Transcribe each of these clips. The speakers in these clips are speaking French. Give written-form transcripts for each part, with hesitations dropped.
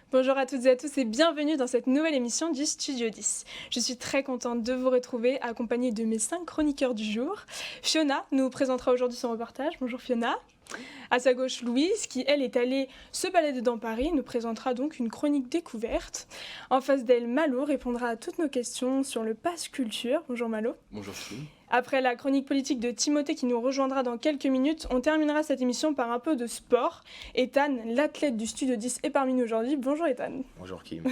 Bonjour à toutes et à tous et bienvenue dans cette nouvelle émission du Studio 10. Je suis très contente de vous retrouver accompagnée de mes 5 chroniqueurs du jour. Fiona nous présentera aujourd'hui son reportage. Bonjour Fiona. À sa gauche, Louise, qui elle est allée se balader dans Paris, nous présentera donc une chronique découverte. En face d'elle, Malo répondra à toutes nos questions sur le pass culture. Bonjour Malo. Bonjour Chloé. Après la chronique politique de Timothée qui nous rejoindra dans quelques minutes, on terminera cette émission par un peu de sport. Ethan, l'athlète du Studio 10, est parmi nous aujourd'hui. Bonjour Ethan. Bonjour Kim.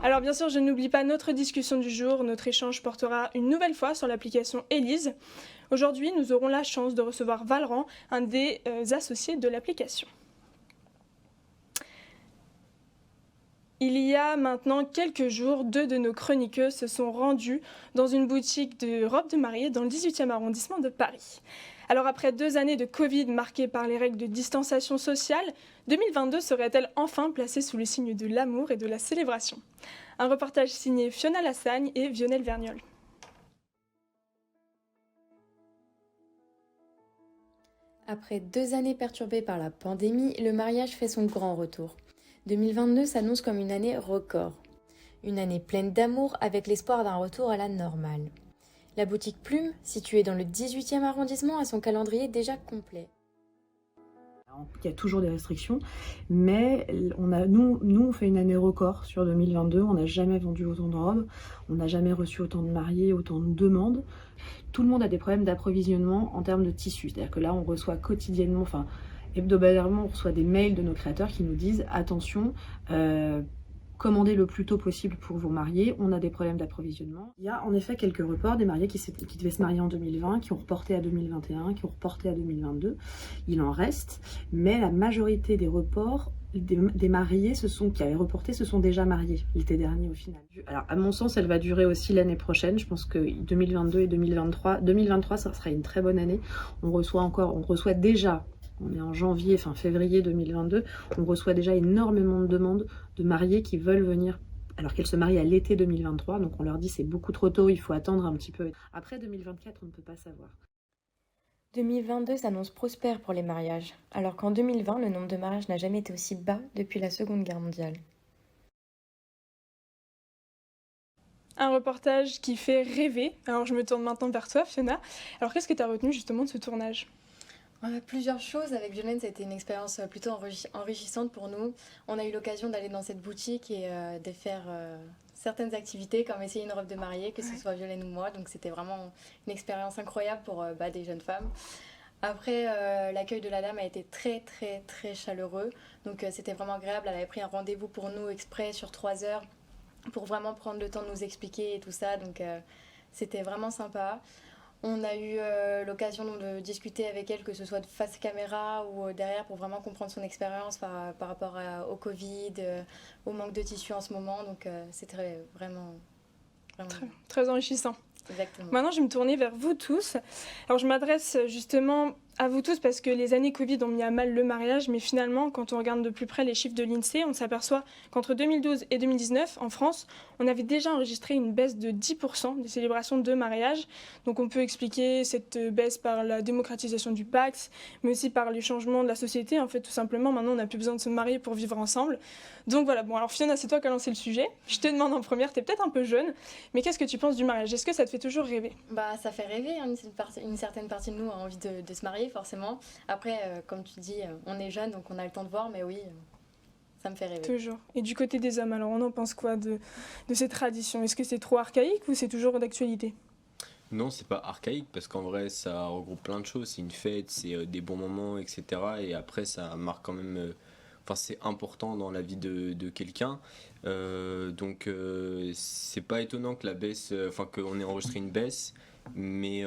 Alors bien sûr, je n'oublie pas notre discussion du jour. Notre échange portera une nouvelle fois sur l'application Elise. Aujourd'hui, nous aurons la chance de recevoir Valran, un des associés de l'application. Il y a maintenant quelques jours, 2 de nos chroniqueuses se sont rendues dans une boutique de robes de mariée dans le 18e arrondissement de Paris. Alors après 2 années de Covid marquées par les règles de distanciation sociale, 2022 serait-elle enfin placée sous le signe de l'amour et de la célébration? Un reportage signé Fiona Lassagne et Vionel Vergnol. Après 2 années perturbées par la pandémie, le mariage fait son grand retour. 2022 s'annonce comme une année record. Une année pleine d'amour avec l'espoir d'un retour à la normale. La boutique Plume, située dans le 18e arrondissement, a son calendrier déjà complet. Il y a toujours des restrictions, mais nous, on fait une année record sur 2022. On n'a jamais vendu autant de robes, on n'a jamais reçu autant de mariés, autant de demandes. Tout le monde a des problèmes d'approvisionnement en termes de tissus. C'est-à-dire que là, on reçoit quotidiennement, hebdomadairement, on reçoit des mails de nos créateurs qui nous disent attention, commandez le plus tôt possible pour vos mariés, on a des problèmes d'approvisionnement. Il y a en effet quelques reports, des mariés qui devaient se marier en 2020, qui ont reporté à 2021, qui ont reporté à 2022. Il en reste, mais la majorité des reports, des mariés qui avaient reporté se sont déjà mariés l'été dernier au final. Alors à mon sens, elle va durer aussi l'année prochaine. Je pense que 2022 et 2023, ça sera une très bonne année. On reçoit déjà, on est en janvier, février 2022, on reçoit déjà énormément de demandes de mariés qui veulent venir alors qu'elles se marient à l'été 2023. Donc on leur dit c'est beaucoup trop tôt, il faut attendre un petit peu. Après 2024, on ne peut pas savoir. 2022 s'annonce prospère pour les mariages, alors qu'en 2020, le nombre de mariages n'a jamais été aussi bas depuis la Seconde Guerre mondiale. Un reportage qui fait rêver. Alors je me tourne maintenant vers toi, Fiona. Alors qu'est-ce que tu as retenu justement de ce tournage? Plusieurs choses. Avec Violaine, ça a été une expérience plutôt enrichissante pour nous. On a eu l'occasion d'aller dans cette boutique et de faire certaines activités comme essayer une robe de mariée, que ce soit Violaine ou moi. Donc c'était vraiment une expérience incroyable pour des jeunes femmes. Après, l'accueil de la dame a été très très très chaleureux. Donc c'était vraiment agréable. Elle avait pris un rendez-vous pour nous exprès sur 3 heures pour vraiment prendre le temps de nous expliquer et tout ça. Donc c'était vraiment sympa. On a eu l'occasion de discuter avec elle, que ce soit de face caméra ou derrière, pour vraiment comprendre son expérience par rapport au Covid, au manque de tissu en ce moment. Donc c'était vraiment Très enrichissant. Exactement. Maintenant, je vais me tourner vers vous tous. Alors, je m'adresse justement à vous tous parce que les années Covid ont mis à mal le mariage, mais finalement, quand on regarde de plus près les chiffres de l'INSEE, on s'aperçoit qu'entre 2012 et 2019, en France, on avait déjà enregistré une baisse de 10% des célébrations de mariage. Donc, on peut expliquer cette baisse par la démocratisation du Pacs, mais aussi par les changements de la société. En fait, tout simplement, maintenant, on n'a plus besoin de se marier pour vivre ensemble. Donc voilà, bon, alors Fiona, c'est toi qui as lancé le sujet. Je te demande en première, tu es peut-être un peu jeune, mais qu'est-ce que tu penses du mariage? Est-ce que ça te fait toujours rêver? Ça fait rêver, hein. Une certaine partie de nous a envie de se marier, forcément. Après, comme tu dis, on est jeune, donc on a le temps de voir, mais oui, ça me fait rêver. Toujours. Et du côté des hommes, alors on en pense quoi de ces traditions? Est-ce que c'est trop archaïque ou c'est toujours d'actualité? Non, c'est pas archaïque parce qu'en vrai ça regroupe plein de choses. C'est une fête, c'est des bons moments, etc. Et après ça marque quand même. C'est important dans la vie de quelqu'un. C'est pas étonnant que la baisse, qu'on ait enregistré une baisse. Mais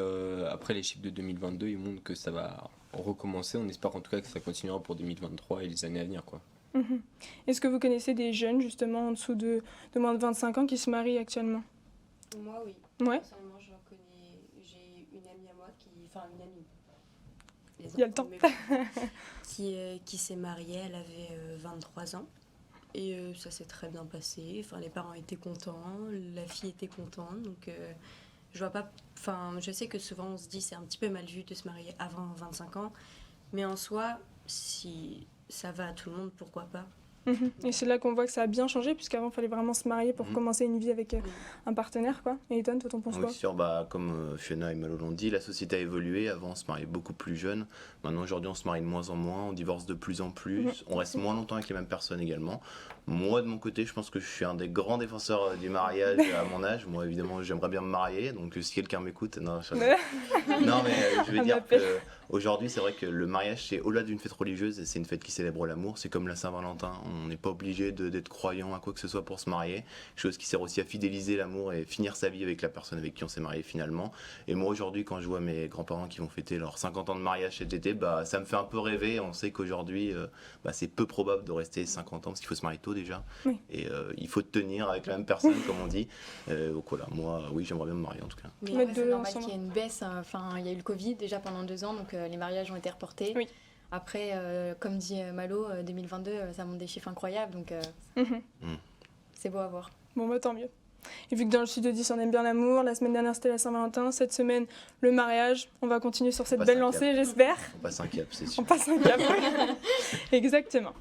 après les chiffres de 2022, ils montrent que ça va recommencer. On espère en tout cas que ça continuera pour 2023 et les années à venir, quoi. Mhm. Est-ce que vous connaissez des jeunes justement en dessous de moins de 25 ans qui se marient actuellement? Moi, oui. Ouais. Personnellement, j'en connais. J'ai une amie à moi une amie. Il y a le temps. Qui s'est mariée, elle avait 23 ans. Et ça s'est très bien passé. Enfin, les parents étaient contents, la fille était contente. Donc, je vois pas. Enfin, je sais que souvent on se dit c'est un petit peu mal vu de se marier avant 25 ans. Mais en soi, si ça va à tout le monde, pourquoi pas? Et c'est là qu'on voit que ça a bien changé, puisqu'avant, il fallait vraiment se marier pour commencer une vie avec un partenaire, quoi. Et Ethan, toi, t'en penses quoi? Oui, sûr, comme Fiona et Malo l'ont dit, la société a évolué. Avant, on se mariait beaucoup plus jeune. Maintenant, aujourd'hui, on se marie de moins en moins, on divorce de plus en plus. On reste moins longtemps avec les mêmes personnes également. Moi, de mon côté, je pense que je suis un des grands défenseurs du mariage à mon âge. Moi, évidemment, j'aimerais bien me marier. Donc, si quelqu'un m'écoute, non, non, mais je veux dire qu'aujourd'hui, c'est vrai que le mariage, c'est au-delà d'une fête religieuse, c'est une fête qui célèbre l'amour. C'est comme la Saint-Valentin. On n'est pas obligé d'être croyant à quoi que ce soit pour se marier. Chose qui sert aussi à fidéliser l'amour et finir sa vie avec la personne avec qui on s'est marié finalement. Et moi, aujourd'hui, quand je vois mes grands-parents qui vont fêter leurs 50 ans de mariage cet été, ça me fait un peu rêver. On sait qu'aujourd'hui, c'est peu probable de rester 50 ans parce qu'il faut se marier tôt déjà. Oui. Et il faut tenir avec la même personne, comme on dit. Donc voilà, moi, oui, j'aimerais bien me marier en tout cas. Mais Mettre c'est deux normal ensemble. qu'il y ait une baisse. Enfin, il y a eu le Covid déjà pendant 2 ans, donc les mariages ont été reportés. Oui. Après, comme dit Malo, 2022, ça monte des chiffres incroyables, donc c'est beau à voir. Bon, bah tant mieux. Et vu que dans le Studio 10, on aime bien l'amour, la semaine dernière c'était la Saint-Valentin, cette semaine le mariage, on va continuer sur cette passe belle un lancée, cap. j'espère. On passe un cap, c'est On sûr. passe un cap. Exactement.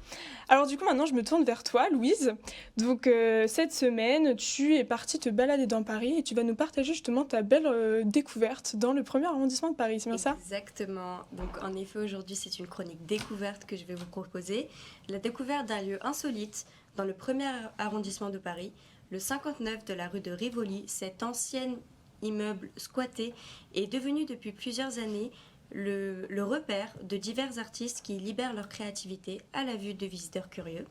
Alors du coup, maintenant, je me tourne vers toi, Louise. Donc cette semaine, tu es partie te balader dans Paris et tu vas nous partager justement ta belle découverte dans le 1er arrondissement de Paris, c'est bien ça? Exactement. Donc en effet, aujourd'hui, c'est une chronique découverte que je vais vous proposer. La découverte d'un lieu insolite dans le 1er arrondissement de Paris, le 59 de la rue de Rivoli. Cet ancien immeuble squatté est devenu depuis plusieurs années le repère de divers artistes qui libèrent leur créativité à la vue de visiteurs curieux.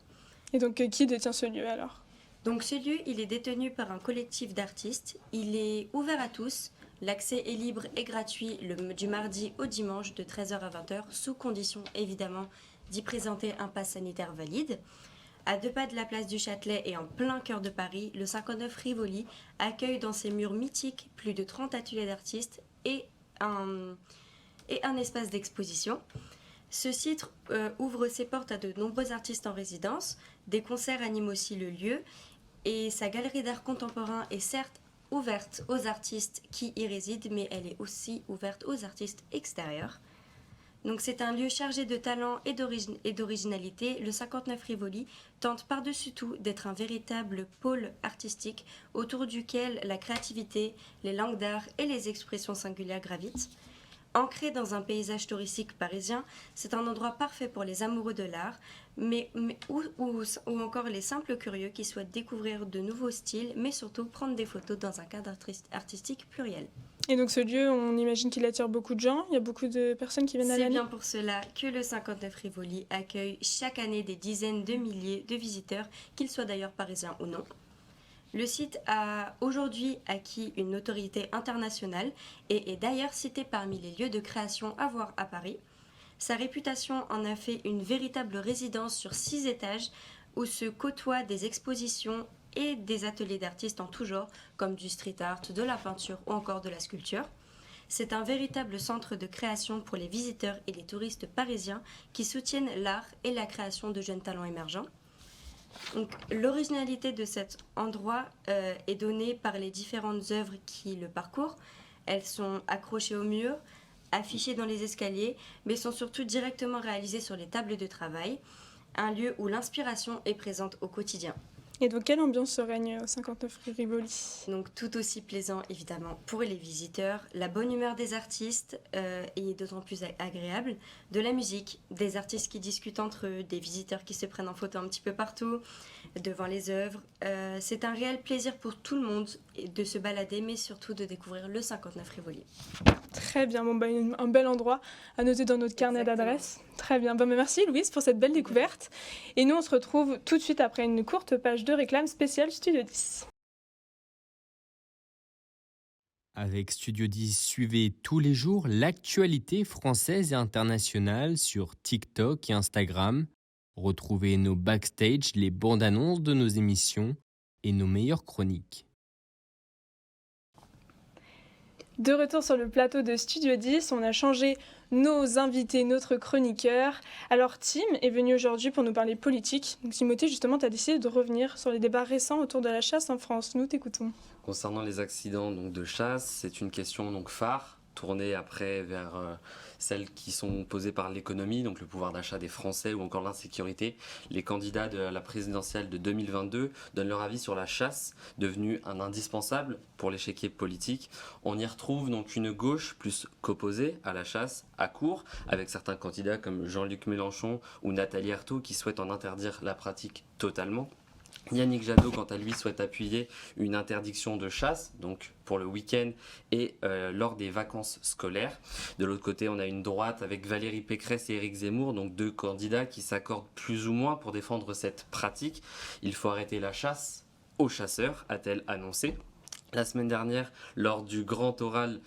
Et donc qui détient ce lieu alors? Donc ce lieu, il est détenu par un collectif d'artistes. Il est ouvert à tous. L'accès est libre et gratuit du mardi au dimanche de 13h à 20h, sous condition évidemment d'y présenter un pass sanitaire valide. À 2 pas de la place du Châtelet et en plein cœur de Paris, le 59 Rivoli accueille dans ses murs mythiques plus de 30 ateliers d'artistes et un espace d'exposition. Ce site ouvre ses portes à de nombreux artistes en résidence. Des concerts animent aussi le lieu et sa galerie d'art contemporain est certes ouverte aux artistes qui y résident, mais elle est aussi ouverte aux artistes extérieurs. Donc c'est un lieu chargé de talent et d'originalité. Le 59 Rivoli tente par-dessus tout d'être un véritable pôle artistique autour duquel la créativité, les langues d'art et les expressions singulières gravitent. Ancré dans un paysage touristique parisien, c'est un endroit parfait pour les amoureux de l'art, ou encore les simples curieux qui souhaitent découvrir de nouveaux styles, mais surtout prendre des photos dans un cadre artistique pluriel. Et donc ce lieu, on imagine qu'il attire beaucoup de gens, il y a beaucoup de personnes qui viennent à C'est l'année. bien pour cela que le 59 Rivoli accueille chaque année des dizaines de milliers de visiteurs, qu'ils soient d'ailleurs parisiens ou non. Le site a aujourd'hui acquis une notoriété internationale et est d'ailleurs cité parmi les lieux de création à voir à Paris. Sa réputation en a fait une véritable résidence sur 6 étages où se côtoient des expositions et des ateliers d'artistes en tout genre, comme du street art, de la peinture ou encore de la sculpture. C'est un véritable centre de création pour les visiteurs et les touristes parisiens qui soutiennent l'art et la création de jeunes talents émergents. Donc, l'originalité de cet endroit est donnée par les différentes œuvres qui le parcourent. Elles sont accrochées au mur, affichées dans les escaliers, mais sont surtout directement réalisées sur les tables de travail, un lieu où l'inspiration est présente au quotidien. Et donc quelle ambiance règne au 59 rue Rivoli? Donc tout aussi plaisant évidemment pour les visiteurs, la bonne humeur des artistes est d'autant plus agréable, de la musique, des artistes qui discutent entre eux, des visiteurs qui se prennent en photo un petit peu partout, devant les œuvres. C'est un réel plaisir pour tout le monde de se balader, mais surtout de découvrir le 59 Rivoli. Très bien, bon, un bel endroit à noter dans notre carnet Exactement. d'adresses. Très bien, mais merci Louise pour cette belle découverte. Et nous on se retrouve tout de suite après une courte page de réclame spéciale Studio 10. Avec Studio 10, suivez tous les jours l'actualité française et internationale sur TikTok et Instagram. Retrouvez nos backstage, les bandes annonces de nos émissions et nos meilleures chroniques. De retour sur le plateau de Studio 10, on a changé nos invités, notre chroniqueur. Alors Tim est venu aujourd'hui pour nous parler politique. Donc Timothée, justement, tu as décidé de revenir sur les débats récents autour de la chasse en France. Nous t'écoutons. Concernant les accidents donc, de chasse, c'est une question donc phare tourner après vers celles qui sont posées par l'économie, donc le pouvoir d'achat des Français ou encore l'insécurité. Les candidats de la présidentielle de 2022 donnent leur avis sur la chasse, devenue un indispensable pour l'échiquier politique. On y retrouve donc une gauche plus qu'opposée à la chasse à court, avec certains candidats comme Jean-Luc Mélenchon ou Nathalie Arthaud qui souhaitent en interdire la pratique totalement. Yannick Jadot, quant à lui, souhaite appuyer une interdiction de chasse, donc pour le week-end et lors des vacances scolaires. De l'autre côté, on a une droite avec Valérie Pécresse et Éric Zemmour, donc deux candidats qui s'accordent plus ou moins pour défendre cette pratique. Il faut arrêter la chasse aux chasseurs, a-t-elle annoncé. La semaine dernière, lors du grand oral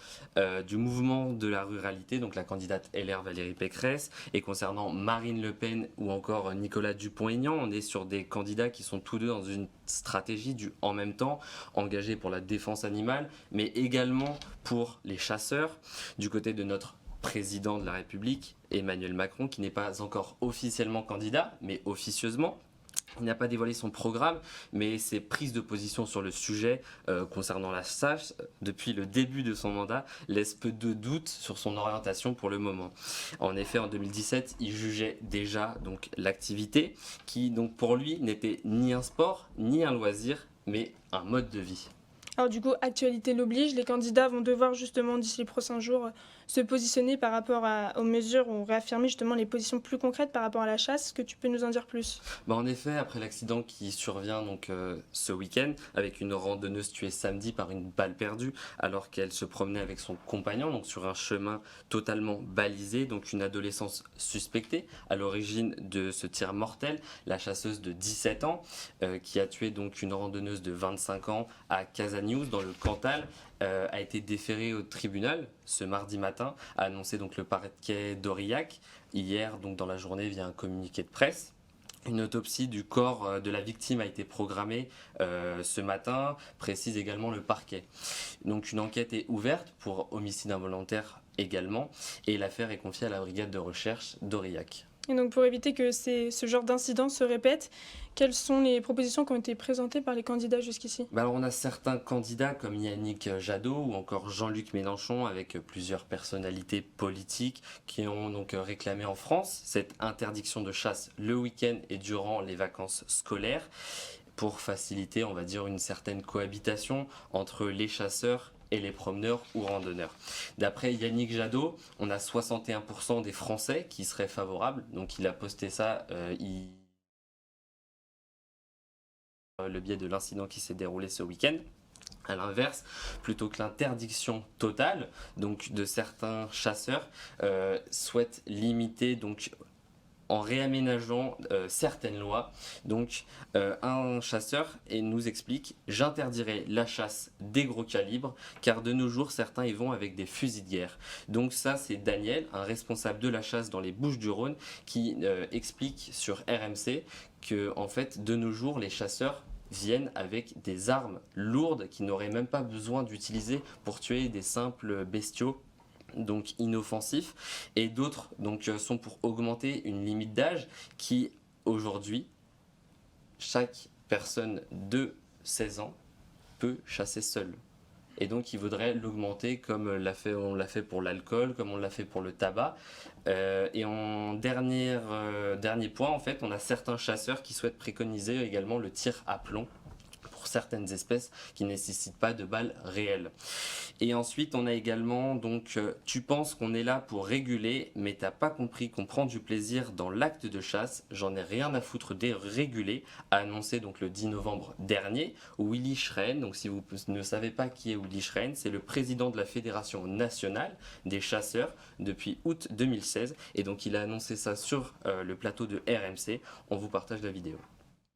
du mouvement de la ruralité, donc la candidate LR Valérie Pécresse, et concernant Marine Le Pen ou encore Nicolas Dupont-Aignan, on est sur des candidats qui sont tous deux dans une stratégie du en même temps, engagés pour la défense animale, mais également pour les chasseurs. Du côté de notre président de la République, Emmanuel Macron, qui n'est pas encore officiellement candidat, mais officieusement. Il n'a pas dévoilé son programme, mais ses prises de position sur le sujet concernant la chasse depuis le début de son mandat laissent peu de doute sur son orientation pour le moment. En effet, en 2017, il jugeait déjà donc l'activité qui donc pour lui n'était ni un sport ni un loisir, mais un mode de vie. Alors du coup, actualité l'oblige, les candidats vont devoir justement d'ici les prochains jours se positionner par rapport aux mesures ou réaffirmer justement les positions plus concrètes par rapport à la chasse. Est-ce que tu peux nous en dire plus ? En effet, après l'accident qui survient donc ce week-end avec une randonneuse tuée samedi par une balle perdue alors qu'elle se promenait avec son compagnon donc sur un chemin totalement balisé, donc une adolescence suspectée à l'origine de ce tir mortel, la chasseuse de 17 ans qui a tué donc une randonneuse de 25 ans à Casagnouz dans le Cantal a été déférée au tribunal ce mardi matin, a annoncé donc le parquet d'Aurillac hier donc dans la journée via un communiqué de presse. Une autopsie du corps de la victime a été programmée ce matin, précise également le parquet. Donc une enquête est ouverte pour homicide involontaire également et l'affaire est confiée à la brigade de recherche d'Aurillac. Et donc pour éviter que ce genre d'incident se répète, quelles sont les propositions qui ont été présentées par les candidats jusqu'ici ? Alors on a certains candidats comme Yannick Jadot ou encore Jean-Luc Mélenchon avec plusieurs personnalités politiques qui ont donc réclamé en France cette interdiction de chasse le week-end et durant les vacances scolaires pour faciliter, on va dire, une certaine cohabitation entre les chasseurs et les promeneurs ou randonneurs. D'après Yannick Jadot, on a 61% des Français qui seraient favorables. Donc il a posté ça le biais de l'incident qui s'est déroulé ce week-end. À l'inverse, plutôt que l'interdiction totale donc de certains chasseurs souhaitent limiter donc en réaménageant certaines lois. Donc un chasseur nous explique « J'interdirai la chasse des gros calibres car de nos jours certains y vont avec des fusils de guerre ». Donc ça c'est Daniel, un responsable de la chasse dans les Bouches-du-Rhône qui explique sur RMC que en fait de nos jours les chasseurs viennent avec des armes lourdes qu'ils n'auraient même pas besoin d'utiliser pour tuer des simples bestiaux donc inoffensifs, et d'autres donc sont pour augmenter une limite d'âge qui aujourd'hui chaque personne de 16 ans peut chasser seule. Et donc il voudrait l'augmenter comme on l'a fait pour l'alcool, comme on l'a fait pour le tabac. Et en dernier point, en fait, on a certains chasseurs qui souhaitent préconiser également le tir à plomb pour certaines espèces qui ne nécessitent pas de balles réelles. Et ensuite, on a également, donc, tu penses qu'on est là pour réguler, mais t'as pas compris qu'on prend du plaisir dans l'acte de chasse, j'en ai rien à foutre des régulés, a annoncé donc le 10 novembre dernier, Willy Schren. Donc si vous ne savez pas qui est Willy Schren, c'est le président de la Fédération nationale des chasseurs depuis août 2016, et donc il a annoncé ça sur le plateau de RMC. On vous partage la vidéo.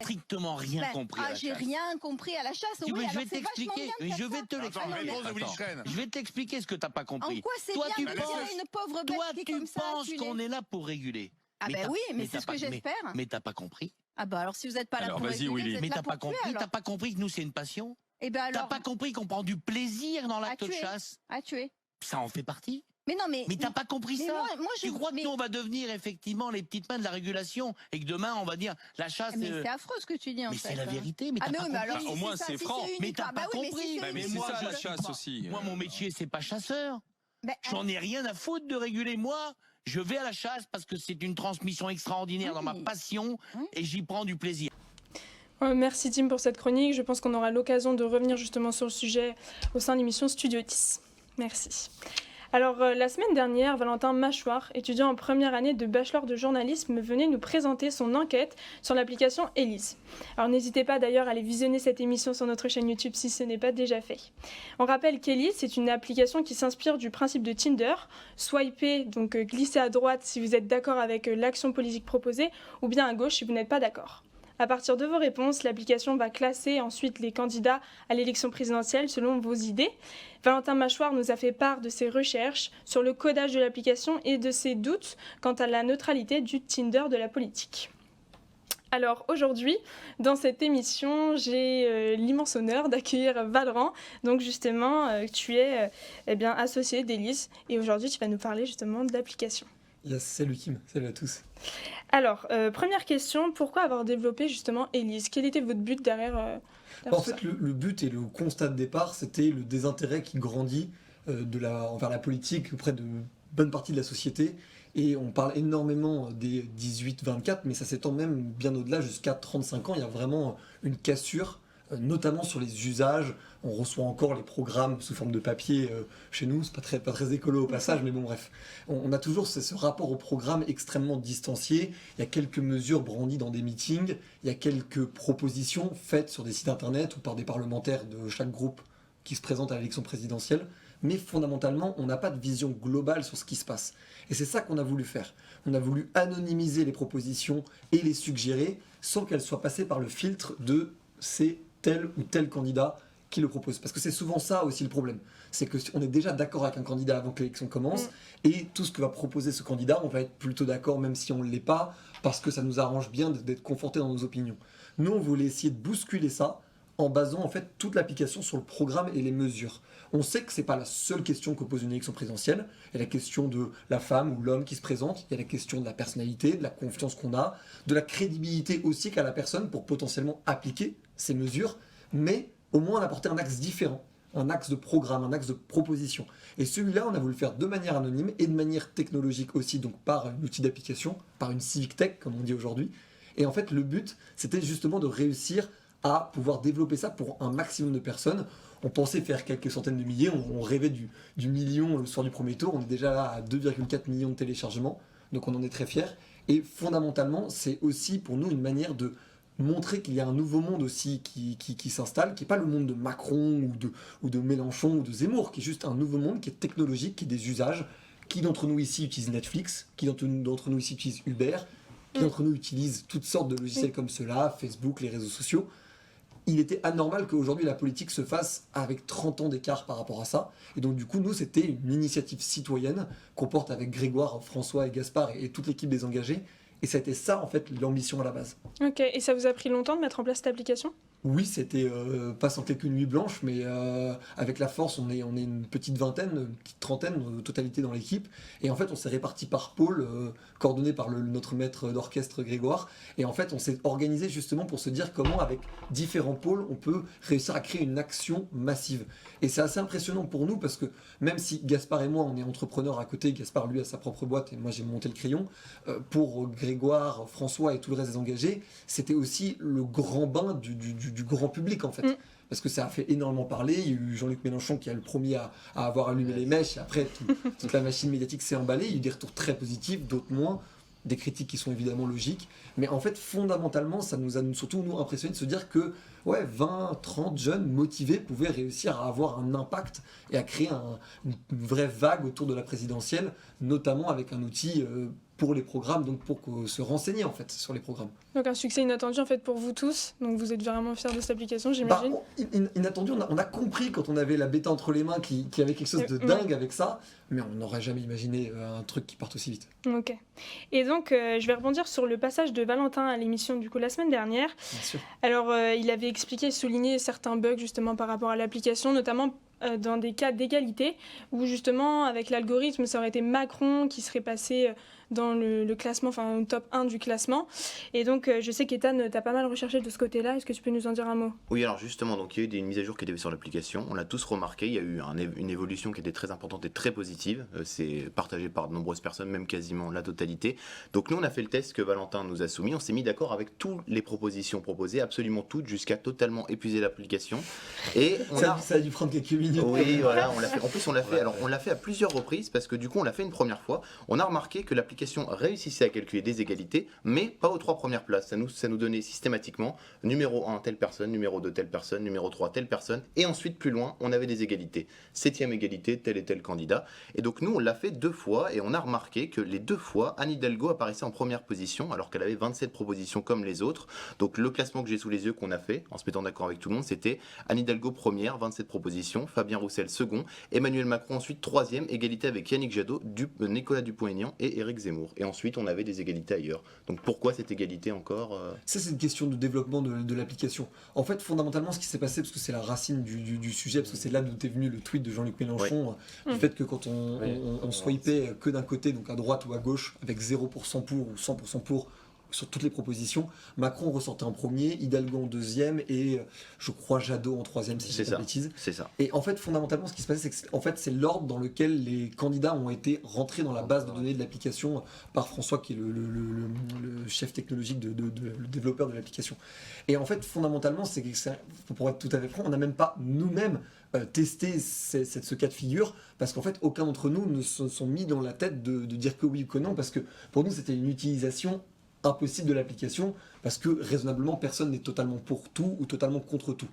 Strictement rien compris à la chasse. J'ai rien compris à la chasse. Oui, je vais t'expliquer. Je vais te l'expliquer. Je vais t'expliquer ce que t'as pas compris. En quoi c'est bien de tirer une pauvre bête qui est comme ça? Toi, tu penses qu'on est là pour réguler. Ah ben oui, mais c'est ce que j'espère. Mais t'as pas compris. Ah bah alors si vous n'êtes pas là pour réguler, mais t'as pas compris. T'as pas compris que nous c'est une passion. Et ben alors. T'as pas compris qu'on prend du plaisir dans l'acte de chasse. À tuer. Ça en fait partie. Mais non, mais t'as pas compris ça. Tu crois que nous on va devenir effectivement les petites mains de la régulation et que demain on va dire la chasse. Mais c'est affreux ce que tu dis en fait. Mais c'est la vérité. Mais t'as pas compris. Au moins c'est franc. Mais t'as pas compris. Mais c'est ça la chasse aussi. Moi mon métier c'est pas chasseur. J'en ai rien à foutre de réguler. Moi, je vais à la chasse parce que c'est une transmission extraordinaire dans ma passion et j'y prends du plaisir. Merci Tim pour cette chronique. Je pense qu'on aura l'occasion de revenir justement sur le sujet au sein de l'émission Studio 10. Merci. Alors, la semaine dernière, Valentin Mâchoire, étudiant en première année de bachelor de journalisme, venait nous présenter son enquête sur l'application Élise. Alors, n'hésitez pas d'ailleurs à aller visionner cette émission sur notre chaîne YouTube si ce n'est pas déjà fait. On rappelle qu'Élise, c'est une application qui s'inspire du principe de Tinder. Swiper, donc glisser à droite si vous êtes d'accord avec l'action politique proposée, ou bien à gauche si vous n'êtes pas d'accord. À partir de vos réponses, l'application va classer ensuite les candidats à l'élection présidentielle selon vos idées. Valentin Mâchoire nous a fait part de ses recherches sur le codage de l'application et de ses doutes quant à la neutralité du Tinder de la politique. Alors aujourd'hui, dans cette émission, j'ai l'immense honneur d'accueillir Valran. Donc justement, tu es associé d'Élise et aujourd'hui tu vas nous parler justement de l'application. Yes, salut Kim, salut à tous. Alors, première question, pourquoi avoir développé justement Élise ? Quel était votre but derrière En fait, le but et le constat de départ, c'était le désintérêt qui grandit envers la politique auprès de bonne partie de la société. Et on parle énormément des 18-24, mais ça s'étend même bien au-delà, jusqu'à 35 ans. Il y a vraiment une cassure, notamment sur les usages. On reçoit encore les programmes sous forme de papier chez nous, c'est pas très écolo au passage, mais bon bref. On a toujours ce rapport au programme extrêmement distancié. Il y a quelques mesures brandies dans des meetings, il y a quelques propositions faites sur des sites internet ou par des parlementaires de chaque groupe qui se présentent à l'élection présidentielle, mais fondamentalement, on n'a pas de vision globale sur ce qui se passe. Et c'est ça qu'on a voulu faire. On a voulu anonymiser les propositions et les suggérer sans qu'elles soient passées par le filtre de c'est tel ou tel candidat qui le propose. Parce que c'est souvent ça aussi le problème. C'est qu'on est déjà d'accord avec un candidat avant que l'élection commence, et tout ce que va proposer ce candidat, on va être plutôt d'accord même si on ne l'est pas, parce que ça nous arrange bien d'être conforté dans nos opinions. Nous, on voulait essayer de bousculer ça en basant en fait toute l'application sur le programme et les mesures. On sait que c'est pas la seule question que pose une élection présidentielle. Il y a la question de la femme ou l'homme qui se présente, il y a la question de la personnalité, de la confiance qu'on a, de la crédibilité aussi qu'a la personne pour potentiellement appliquer ces mesures, mais au moins on apporter un axe différent, un axe de programme, un axe de proposition. Et celui-là, on a voulu le faire de manière anonyme et de manière technologique aussi, donc par un outil d'application, par une civic tech comme on dit aujourd'hui. Et en fait, le but, c'était justement de réussir à pouvoir développer ça pour un maximum de personnes. On pensait faire quelques centaines de milliers, on rêvait du million le soir du premier tour, on est déjà là à 2,4 millions de téléchargements, donc on en est très fiers. Et fondamentalement, c'est aussi pour nous une manière de montrer qu'il y a un nouveau monde aussi qui s'installe, qui n'est pas le monde de Macron ou de Mélenchon ou de Zemmour, qui est juste un nouveau monde qui est technologique, qui est des usages. Qui d'entre nous ici utilise Netflix? Qui d'entre nous ici utilise Uber? Qui d'entre nous utilise toutes sortes de logiciels comme cela, Facebook, les réseaux sociaux? Il était anormal qu'aujourd'hui la politique se fasse avec 30 ans d'écart par rapport à ça. Et donc du coup, nous, c'était une initiative citoyenne qu'on porte avec Grégoire, François et Gaspard et toute l'équipe des engagés. Et c'était ça, en fait, l'ambition à la base. Ok, et ça vous a pris longtemps de mettre en place cette application ? Oui, c'était pas sans quelques nuits blanches, mais avec la force, on est une petite vingtaine, une petite trentaine de totalité dans l'équipe. Et en fait, on s'est répartis par pôle, coordonné par notre maître d'orchestre Grégoire. Et en fait, on s'est organisé justement pour se dire comment, avec différents pôles, on peut réussir à créer une action massive. Et c'est assez impressionnant pour nous parce que même si Gaspard et moi, on est entrepreneurs à côté, Gaspard lui a sa propre boîte et moi j'ai monté le crayon, pour Grégoire, François et tout le reste des engagés, c'était aussi le grand bain du grand public en fait. Parce que ça a fait énormément parler. Il y a eu Jean-Luc Mélenchon qui est le premier à avoir allumé les mèches. Et après, toute la machine médiatique s'est emballée. Il y a eu des retours très positifs, d'autres moins. Des critiques qui sont évidemment logiques. Mais en fait, fondamentalement, ça nous a surtout nous impressionné de se dire que 20, 30 jeunes motivés pouvaient réussir à avoir un impact et à créer une vraie vague autour de la présidentielle, notamment avec un outil pour les programmes, donc pour se renseigner en fait sur les programmes. Donc un succès inattendu en fait pour vous tous, donc vous êtes vraiment fiers de cette application, j'imagine. Inattendu, on a compris quand on avait la bêta entre les mains qu'il y avait quelque chose de dingue avec ça, mais on n'aurait jamais imaginé un truc qui parte aussi vite. Ok. Et donc je vais rebondir sur le passage de Valentin à l'émission du coup la semaine dernière. Bien sûr. Alors il avait expliqué et souligné certains bugs justement par rapport à l'application, notamment dans des cas d'égalité où justement avec l'algorithme ça aurait été Macron qui serait passé dans le classement, enfin au top 1 du classement. Et donc je sais qu'Ethan, tu as pas mal recherché de ce côté-là. Est-ce que tu peux nous en dire un mot? Oui, alors justement, donc il y a eu une mise à jour qui était sur l'application. On l'a tous remarqué, il y a eu une évolution qui était très importante et très positive. C'est partagé par de nombreuses personnes, même quasiment la totalité. Donc nous, on a fait le test que Valentin nous a soumis. On s'est mis d'accord avec toutes les propositions proposées, absolument toutes, jusqu'à totalement épuiser l'application. Et ça a dû prendre quelques minutes. Oui, voilà, on l'a fait. En plus, on l'a fait. Alors, on l'a fait à plusieurs reprises parce que du coup, on l'a fait une première fois. On a remarqué que l'application réussissait à calculer des égalités, mais pas aux 3 premières places. Ça nous donnait systématiquement numéro 1 telle personne, numéro 2 telle personne, numéro 3 telle personne, et ensuite plus loin, on avait des égalités. 7e égalité, tel et tel candidat. Et donc nous, on l'a fait 2 fois et on a remarqué que les 2 fois, Anne Hidalgo apparaissait en première position alors qu'elle avait 27 propositions comme les autres. Donc le classement que j'ai sous les yeux qu'on a fait, en se mettant d'accord avec tout le monde, c'était Anne Hidalgo première, 27 propositions, Fabien Roussel second, Emmanuel Macron ensuite 3e, égalité avec Yannick Jadot, Nicolas Dupont-Aignan et Éric Zemmour. Et ensuite, on avait des égalités ailleurs. Donc pourquoi cette égalité encore Ça, c'est une question de développement de l'application. En fait, fondamentalement, ce qui s'est passé, parce que c'est la racine du sujet, parce que c'est là d'où est venu le tweet de Jean-Luc Mélenchon, du fait que quand on swipait que d'un côté, donc à droite ou à gauche, avec 0% pour ou 100% pour, sur toutes les propositions, Macron ressortait en premier, Hidalgo en deuxième et je crois Jadot en troisième, si je ne dis pas de bêtises. C'est ça. Et en fait, fondamentalement, ce qui se passait, c'est que c'est l'ordre dans lequel les candidats ont été rentrés dans la base de données de l'application par François, qui est le chef technologique, le développeur de l'application. Et en fait, fondamentalement, c'est que, pour être tout à fait franc, on n'a même pas nous-mêmes testé ce cas de figure, parce qu'en fait, aucun d'entre nous ne se sont mis dans la tête de dire que oui ou que non, parce que pour nous, c'était une utilisation impossible de l'application, parce que raisonnablement personne n'est totalement pour tout ou totalement contre tout.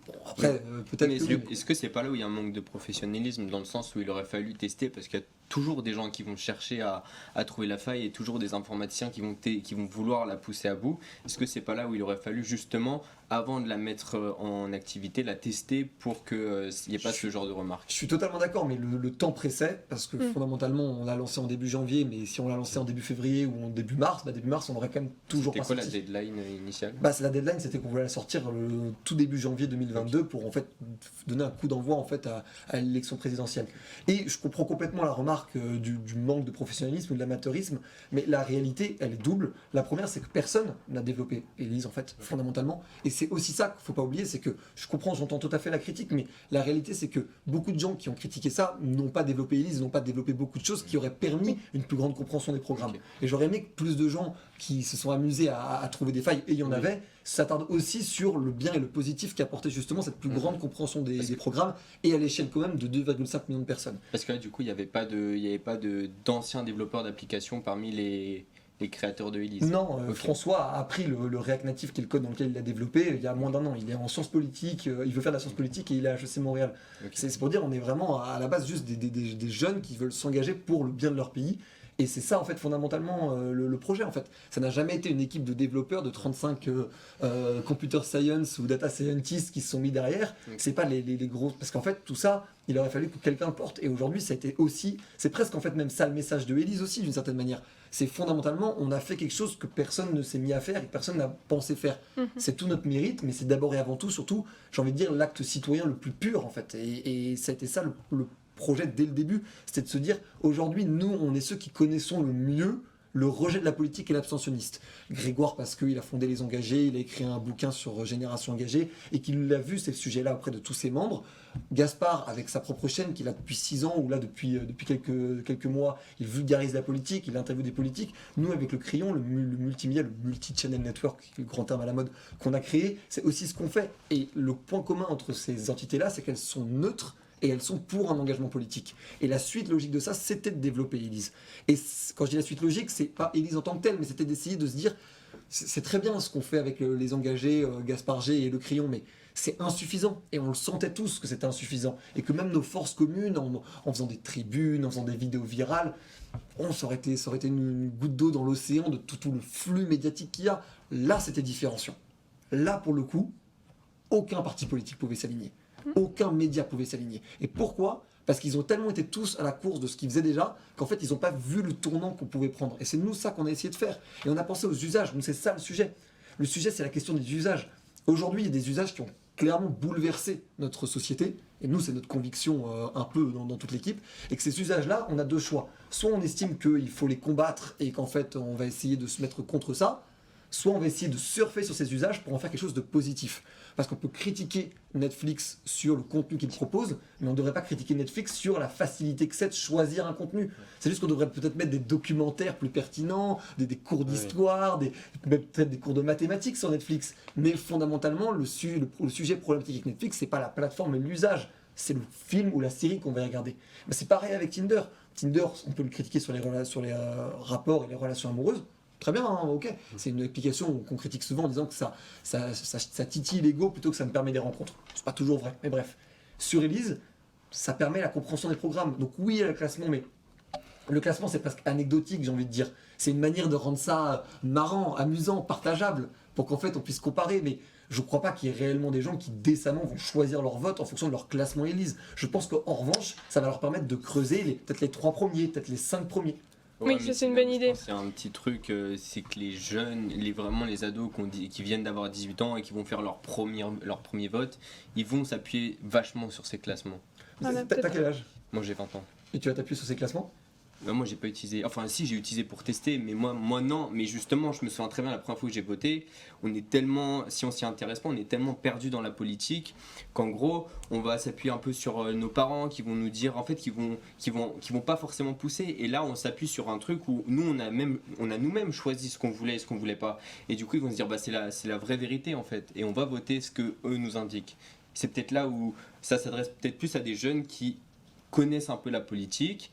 Bon, après, peut-être est-ce que c'est pas là où il y a un manque de professionnalisme, dans le sens où il aurait fallu tester, parce qu'il y a toujours des gens qui vont chercher à trouver la faille et toujours des informaticiens qui vont vouloir la pousser à bout. Est-ce que c'est pas là où il aurait fallu justement, avant de la mettre en activité, la tester pour qu'il n'y ait pas ce genre de remarques? Je suis totalement d'accord, mais le temps pressait, parce que fondamentalement on l'a lancé en début janvier, mais si on l'a lancé en début février ou en début mars, on aurait quand même toujours pas sorti. C'était quoi la deadline initiale? La deadline, c'était qu'on voulait la sortir le tout début janvier 2022 pour en fait donner un coup d'envoi en fait à l'élection présidentielle. Et je comprends complètement la remarque du manque de professionnalisme ou de l'amateurisme, mais la réalité, elle est double. La première, c'est que personne n'a développé Élise, en fait, fondamentalement. Et c'est aussi ça qu'il ne faut pas oublier, c'est que je comprends, j'entends tout à fait la critique, mais la réalité, c'est que beaucoup de gens qui ont critiqué ça n'ont pas développé Élise, n'ont pas développé beaucoup de choses qui auraient permis une plus grande compréhension des programmes. Et j'aurais aimé que plus de gens qui se sont amusés à trouver des failles, et il y en avait, s'attardent aussi sur le bien et le positif qu'apportait justement cette plus grande compréhension des programmes, et à l'échelle quand même de 2,5 millions de personnes. Parce que là, du coup, il n'y avait pas d'anciens développeurs d'applications parmi les créateurs de Élise. Non, François a appris le React Native, qui est le code dans lequel il l'a développé, il y a moins d'un an. Il est en sciences politiques, il veut faire de la science politique et il est à HEC Montréal. C'est pour dire, on est vraiment à la base juste des jeunes qui veulent s'engager pour le bien de leur pays. Et c'est ça, en fait, fondamentalement, le projet, en fait. Ça n'a jamais été une équipe de développeurs de 35 computer science ou data scientists qui se sont mis derrière. C'est pas les gros... Parce qu'en fait, tout ça, il aurait fallu que quelqu'un le porte. Et aujourd'hui, ça a été aussi... C'est presque, en fait, même ça le message de Élise aussi, d'une certaine manière. C'est fondamentalement, on a fait quelque chose que personne ne s'est mis à faire et que personne n'a pensé faire. C'est tout notre mérite, mais c'est d'abord et avant tout, surtout, j'ai envie de dire, l'acte citoyen le plus pur, en fait. Et ça a été ça le projet dès le début, c'était de se dire, aujourd'hui, nous, on est ceux qui connaissons le mieux le rejet de la politique et l'abstentionniste. Grégoire, parce qu'il a fondé Les Engagés, il a écrit un bouquin sur Génération Engagée, et qu'il a vu ces sujets-là auprès de tous ses membres. Gaspard, avec sa propre chaîne, qu'il a depuis 6 ans, ou là depuis quelques mois, il vulgarise la politique, il interviewe des politiques. Nous, avec le Crayon, le multimédia, le multi-channel network, qui est le grand terme à la mode, qu'on a créé, c'est aussi ce qu'on fait. Et le point commun entre ces entités-là, c'est qu'elles sont neutres, et elles sont pour un engagement politique. Et la suite logique de ça, c'était de développer Élise. Et quand je dis la suite logique, c'est pas Élise en tant que telle, mais c'était d'essayer de se dire, c'est très bien ce qu'on fait avec les engagés, Gaspard G et le Crayon, mais c'est insuffisant. Et on le sentait tous que c'était insuffisant. Et que même nos forces communes, en faisant des tribunes, en faisant des vidéos virales, ça aurait été une goutte d'eau dans l'océan de tout le flux médiatique qu'il y a. Là, c'était différenciant. Là, pour le coup, aucun parti politique pouvait s'aligner. Aucun média pouvait s'aligner. Et pourquoi ? Parce qu'ils ont tellement été tous à la course de ce qu'ils faisaient déjà, qu'en fait, ils n'ont pas vu le tournant qu'on pouvait prendre. Et c'est nous ça qu'on a essayé de faire. Et on a pensé aux usages. Donc c'est ça le sujet. Le sujet, c'est la question des usages. Aujourd'hui, il y a des usages qui ont clairement bouleverser notre société, et nous c'est notre conviction un peu dans toute l'équipe, et que ces usages-là, on a deux choix. Soit on estime qu'il faut les combattre et qu'en fait on va essayer de se mettre contre ça, soit on va essayer de surfer sur ces usages pour en faire quelque chose de positif. Parce qu'on peut critiquer Netflix sur le contenu qu'il propose, mais on ne devrait pas critiquer Netflix sur la facilité que c'est de choisir un contenu. C'est juste qu'on devrait peut-être mettre des documentaires plus pertinents, des cours d'histoire, peut-être des cours de mathématiques sur Netflix. Mais fondamentalement, le sujet problématique avec Netflix, c'est pas la plateforme et l'usage, c'est le film ou la série qu'on va regarder. Mais c'est pareil avec Tinder. Tinder, on peut le critiquer sur les rapports et les relations amoureuses. Très bien, hein, ok. C'est une application qu'on critique souvent en disant que ça titille l'ego plutôt que ça me permet des rencontres. C'est pas toujours vrai, mais bref. Sur Elise, ça permet la compréhension des programmes. Donc oui, il y a le classement, mais le classement c'est presque anecdotique, j'ai envie de dire. C'est une manière de rendre ça marrant, amusant, partageable, pour qu'en fait on puisse comparer. Mais je crois pas qu'il y ait réellement des gens qui décemment vont choisir leur vote en fonction de leur classement Elise. Je pense qu'en revanche, ça va leur permettre de creuser peut-être les 3 premiers, peut-être les 5 premiers. Oui, ça c'est une bonne idée. C'est un petit truc, c'est que les jeunes, vraiment les ados qui viennent d'avoir 18 ans et qui vont faire leur premier vote, ils vont s'appuyer vachement sur ces classements. T'as quel âge ? Moi j'ai 20 ans. Et tu vas t'appuyer sur ces classements ? Moi j'ai pas utilisé, enfin si j'ai utilisé pour tester, mais moi non, mais justement je me souviens très bien la première fois que j'ai voté, on est tellement, si on s'y intéresse pas, on est tellement perdu dans la politique qu'en gros on va s'appuyer un peu sur nos parents qui vont nous dire en fait qui vont pas forcément pousser, et là on s'appuie sur un truc où nous on a nous-mêmes choisi ce qu'on voulait et ce qu'on voulait pas, et du coup ils vont se dire bah c'est la vraie vérité en fait, et on va voter ce que eux nous indiquent. C'est peut-être là où ça s'adresse peut-être plus à des jeunes qui connaissent un peu la politique,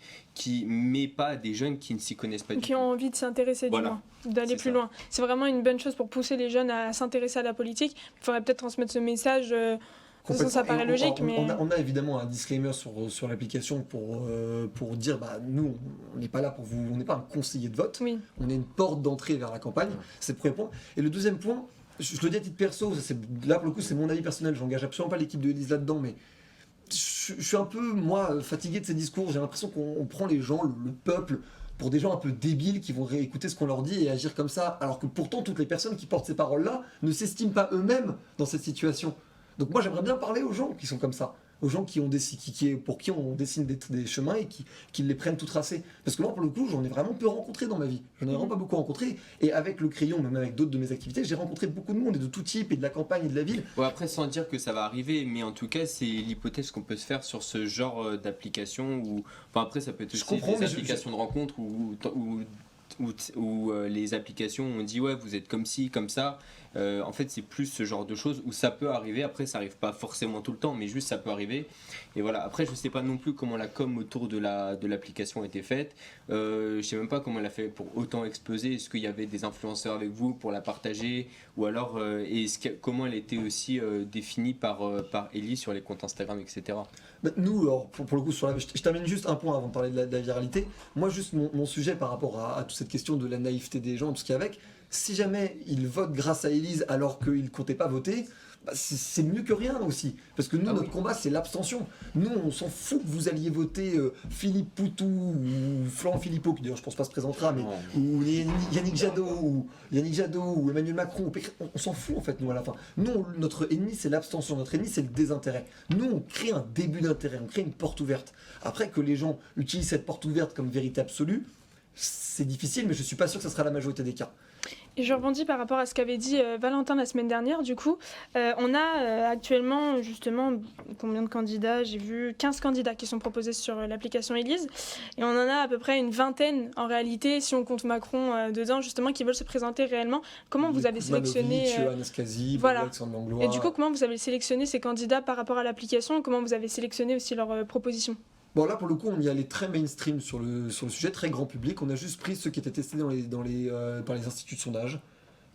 mais pas à des jeunes qui ne s'y connaissent pas du tout. Qui ont envie de s'intéresser du moins, d'aller plus loin. C'est vraiment une bonne chose pour pousser les jeunes à s'intéresser à la politique. Il faudrait peut-être transmettre ce message. De toute façon, ça paraît logique, mais... On a évidemment un disclaimer sur l'application pour dire, bah, nous, on n'est pas là pour vous, on n'est pas un conseiller de vote, oui. On est une porte d'entrée vers la campagne, c'est le premier point. Et le deuxième point, je le dis à titre perso, là pour le coup c'est mon avis personnel, j'engage absolument pas l'équipe de Elise là-dedans, mais je suis un peu, moi, fatigué de ces discours. J'ai l'impression qu'on prend les gens, le peuple, pour des gens un peu débiles qui vont réécouter ce qu'on leur dit et agir comme ça, alors que pourtant toutes les personnes qui portent ces paroles-là ne s'estiment pas eux-mêmes dans cette situation. Donc moi j'aimerais bien parler aux gens qui sont comme ça, aux gens pour qui on dessine des chemins et qui les prennent tout tracés. Parce que moi pour le coup j'en ai vraiment peu rencontré dans ma vie, j'en ai vraiment pas beaucoup rencontré, et avec le crayon, même avec d'autres de mes activités, j'ai rencontré beaucoup de monde et de tout type, et de la campagne et de la ville. Ouais, après sans dire que ça va arriver, mais en tout cas c'est l'hypothèse qu'on peut se faire sur ce genre d'application, enfin après ça peut être aussi des applications de rencontres où les applications on dit ouais vous êtes comme ci, comme ça. En fait c'est plus ce genre de choses où ça peut arriver, après ça arrive pas forcément tout le temps, mais juste ça peut arriver, et voilà. Après je sais pas non plus comment la com autour de l'application a été faite, je sais même pas comment elle a fait pour autant exploser. Est-ce qu'il y avait des influenceurs avec vous pour la partager, ou alors comment elle était aussi définie par Ellie sur les comptes Instagram, etc. Bah, nous, alors, pour le coup, je termine juste un point avant de parler de la viralité. Moi, juste mon sujet par rapport à toute cette question de la naïveté des gens, tout ce qu'il y a avec, si jamais ils votent grâce à Elise alors qu'ils ne comptaient pas voter, bah, c'est mieux que rien aussi. Parce que nous, notre combat, c'est l'abstention. Nous, on s'en fout que vous alliez voter Philippe Poutou ou Florent Philippot, qui d'ailleurs je pense pas se présentera, mais ou Yannick Jadot ou Emmanuel Macron. On s'en fout en fait, nous, à la fin. Nous, notre ennemi, c'est l'abstention. Notre ennemi, c'est le désintérêt. Nous, on crée un début d'intérêt, on crée une porte ouverte. Après, que les gens utilisent cette porte ouverte comme vérité absolue, c'est difficile, mais je suis pas sûr que ce sera la majorité des cas. Et je rebondis par rapport à ce qu'avait dit Valentin la semaine dernière. Du coup, on a actuellement justement combien de candidats ? J'ai vu 15 candidats qui sont proposés sur l'application Elise. Et on en a à peu près une vingtaine en réalité, si on compte Macron dedans, justement, qui veulent se présenter réellement. Comment vous avez sélectionné voilà. Alexandre Langlois. Et du coup, comment vous avez sélectionné ces candidats par rapport à l'application ? Comment vous avez sélectionné aussi leurs propositions ? Bon, là pour le coup on y allait très mainstream sur le sujet, très grand public. On a juste pris ceux qui étaient testés par les instituts de sondage.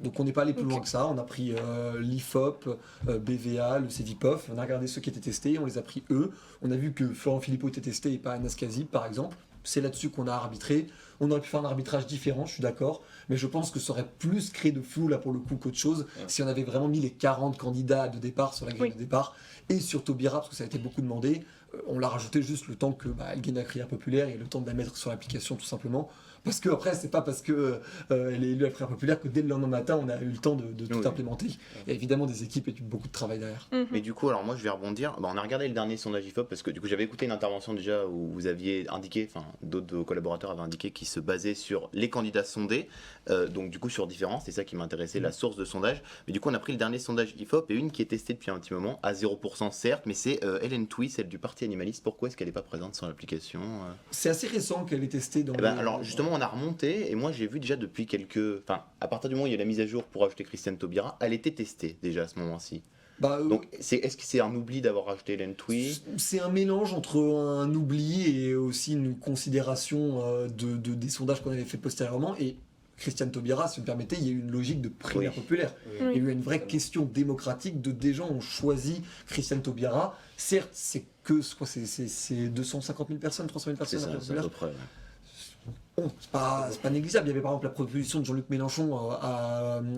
Donc on n'est pas allé plus loin que ça. On a pris l'IFOP, BVA, le CEVIPOF. On a regardé ceux qui étaient testés, on les a pris eux. On a vu que Florent Philippot était testé et pas Anas Kazib par exemple. C'est là-dessus qu'on a arbitré. On aurait pu faire un arbitrage différent, je suis d'accord, mais je pense que ça aurait plus créé de flou là pour le coup qu'autre chose si on avait vraiment mis les 40 candidats de départ sur la grille de départ, et sur Taubira, parce que ça a été beaucoup demandé. On l'a rajouté juste le temps que elle gagne la crière populaire et le temps de la mettre sur l'application tout simplement. Parce que après, c'est pas parce que elle est élue à la primaire populaire que dès le lendemain matin, on a eu le temps de tout implémenter. Il y a évidemment des équipes et beaucoup de travail derrière. Mais du coup, alors moi je vais rebondir. On a regardé le dernier sondage IFOP parce que du coup j'avais écouté une intervention déjà où vous aviez indiqué, enfin d'autres de vos collaborateurs avaient indiqué qu'ils se basaient sur les candidats sondés, donc du coup sur différents, c'est ça qui m'intéressait, la source de sondage. Mais du coup on a pris le dernier sondage IFOP et une qui est testée depuis un petit moment, à 0% certes, mais c'est Hélène Thuy, celle du Parti Animaliste. Pourquoi est-ce qu'elle n'est pas présente sur l'application C'est assez récent qu'elle est testée dans alors justement on a remonté et moi j'ai vu déjà depuis à partir du moment où il y a la mise à jour pour ajouter Christiane Taubira, elle était testée déjà à ce moment-ci. Donc est-ce que c'est un oubli d'avoir rajouté Hélène Thuy? C'est un mélange entre un oubli et aussi une considération des sondages qu'on avait fait postérieurement. Et Christiane Taubira, si vous me permettez, il y a eu une logique de primaire populaire. Il y a eu une vraie question démocratique des gens ont choisi Christiane Taubira. Certes, c'est 250 000 personnes, 300 000 personnes C'est à peu près. Bon, c'est pas négligeable. Il y avait par exemple la proposition de Jean-Luc Mélenchon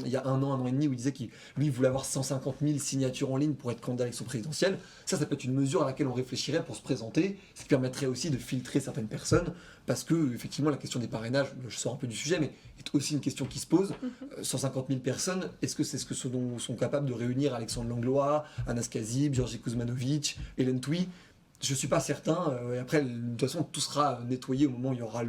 il y a un an et demi, où il disait qu'il voulait avoir 150 000 signatures en ligne pour être candidat à l'élection présidentielle. Ça peut être une mesure à laquelle on réfléchirait pour se présenter, ce qui permettrait aussi de filtrer certaines personnes, parce que effectivement la question des parrainages, je sors un peu du sujet, mais est aussi une question qui se pose. 150 000 personnes, est-ce que c'est ce dont sont capables de réunir Alexandre Langlois, Anas Kazib, Georgi Kuzmanovic, Hélène Thuy? Je ne suis pas certain. Et après, de toute façon, tout sera nettoyé au moment où il y aura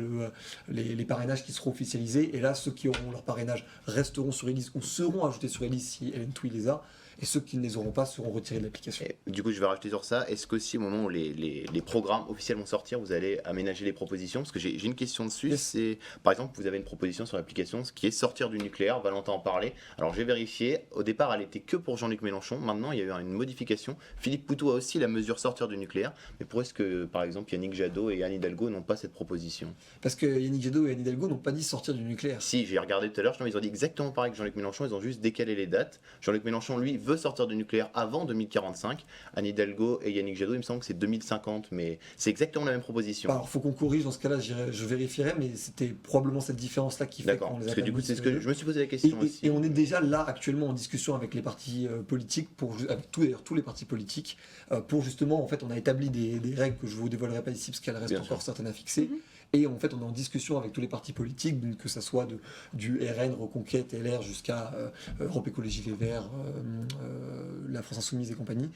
les parrainages qui seront officialisés. Et là, ceux qui auront leur parrainage resteront sur les listes ou seront ajoutés sur les listes si Hélène Thuy les a. Et ceux qui ne les auront pas seront retirés de l'application. Du coup, je vais rajouter sur ça. Est-ce que si au moment où les programmes officiels vont sortir, vous allez aménager les propositions? Parce que j'ai une question dessus. C'est, par exemple, vous avez une proposition sur l'application, ce qui est sortir du nucléaire. Valentin en parlait. Alors, j'ai vérifié. Au départ, elle était que pour Jean-Luc Mélenchon. Maintenant, il y a eu une modification. Philippe Poutou a aussi la mesure sortir du nucléaire. Mais pourquoi est-ce que, par exemple, Yannick Jadot et Anne Hidalgo n'ont pas cette proposition? Parce que Yannick Jadot et Anne Hidalgo n'ont pas dit sortir du nucléaire. Si, j'ai regardé tout à l'heure. Ils ont dit exactement pareil que Jean-Luc Mélenchon. Ils ont juste décalé les dates. Jean-Luc Mélenchon, lui, veut sortir du nucléaire avant 2045. Anne Hidalgo et Yannick Jadot, il me semble que c'est 2050, mais c'est exactement la même proposition. Alors, faut qu'on corrige dans ce cas-là, je vérifierai, mais c'était probablement cette différence-là qui fait qu'on les a. Parce que du coup, c'est ce que je me suis posé la question aussi. Et on est déjà là actuellement en discussion avec les partis politiques, avec tous les partis politiques, pour justement, en fait, on a établi des règles que je ne vous dévoilerai pas ici parce qu'elles restent encore certaines à fixer. Et en fait, on est en discussion avec tous les partis politiques, que ce soit du RN, Reconquête, LR, jusqu'à Europe Écologie Les Verts, la France Insoumise et compagnie,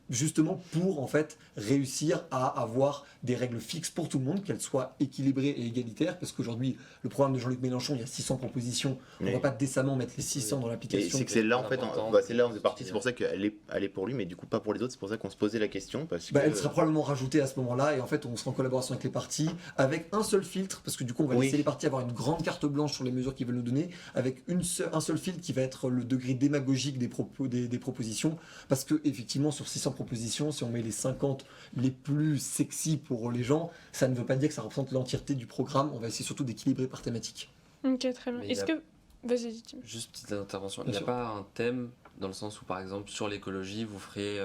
justement pour en fait réussir à avoir des règles fixes pour tout le monde, qu'elles soient équilibrées et égalitaires, parce qu'aujourd'hui le programme de Jean-Luc Mélenchon, il y a 600 propositions, on ne va pas décemment mettre les 600 dans l'application. C'est que celle-là en fait, celle-là on est parti, c'est pour ça qu'elle est pour lui, mais du coup pas pour les autres, c'est pour ça qu'on se posait la question. Parce que... elle sera probablement rajoutée à ce moment-là, et en fait on sera en collaboration avec les partis, avec un seul filtre, parce que du coup on va laisser les partis avoir une grande carte blanche sur les mesures qu'ils veulent nous donner, avec un seul filtre qui va être le degré démagogique des propositions, parce que effectivement sur 600 propositions, si on met les 50 les plus sexy pour les gens, ça ne veut pas dire que ça représente l'entièreté du programme. On va essayer surtout d'équilibrer par thématique. Ok, très bien. Est-ce que... Vas-y, Tim. Juste petite intervention. Il n'y a pas un thème dans le sens où, par exemple, sur l'écologie, vous ferez...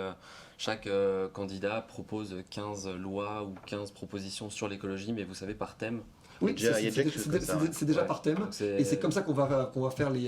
chaque candidat propose 15 lois ou 15 propositions sur l'écologie, mais vous savez, par thème. Oui, c'est déjà par thème, et c'est comme ça qu'on va faire les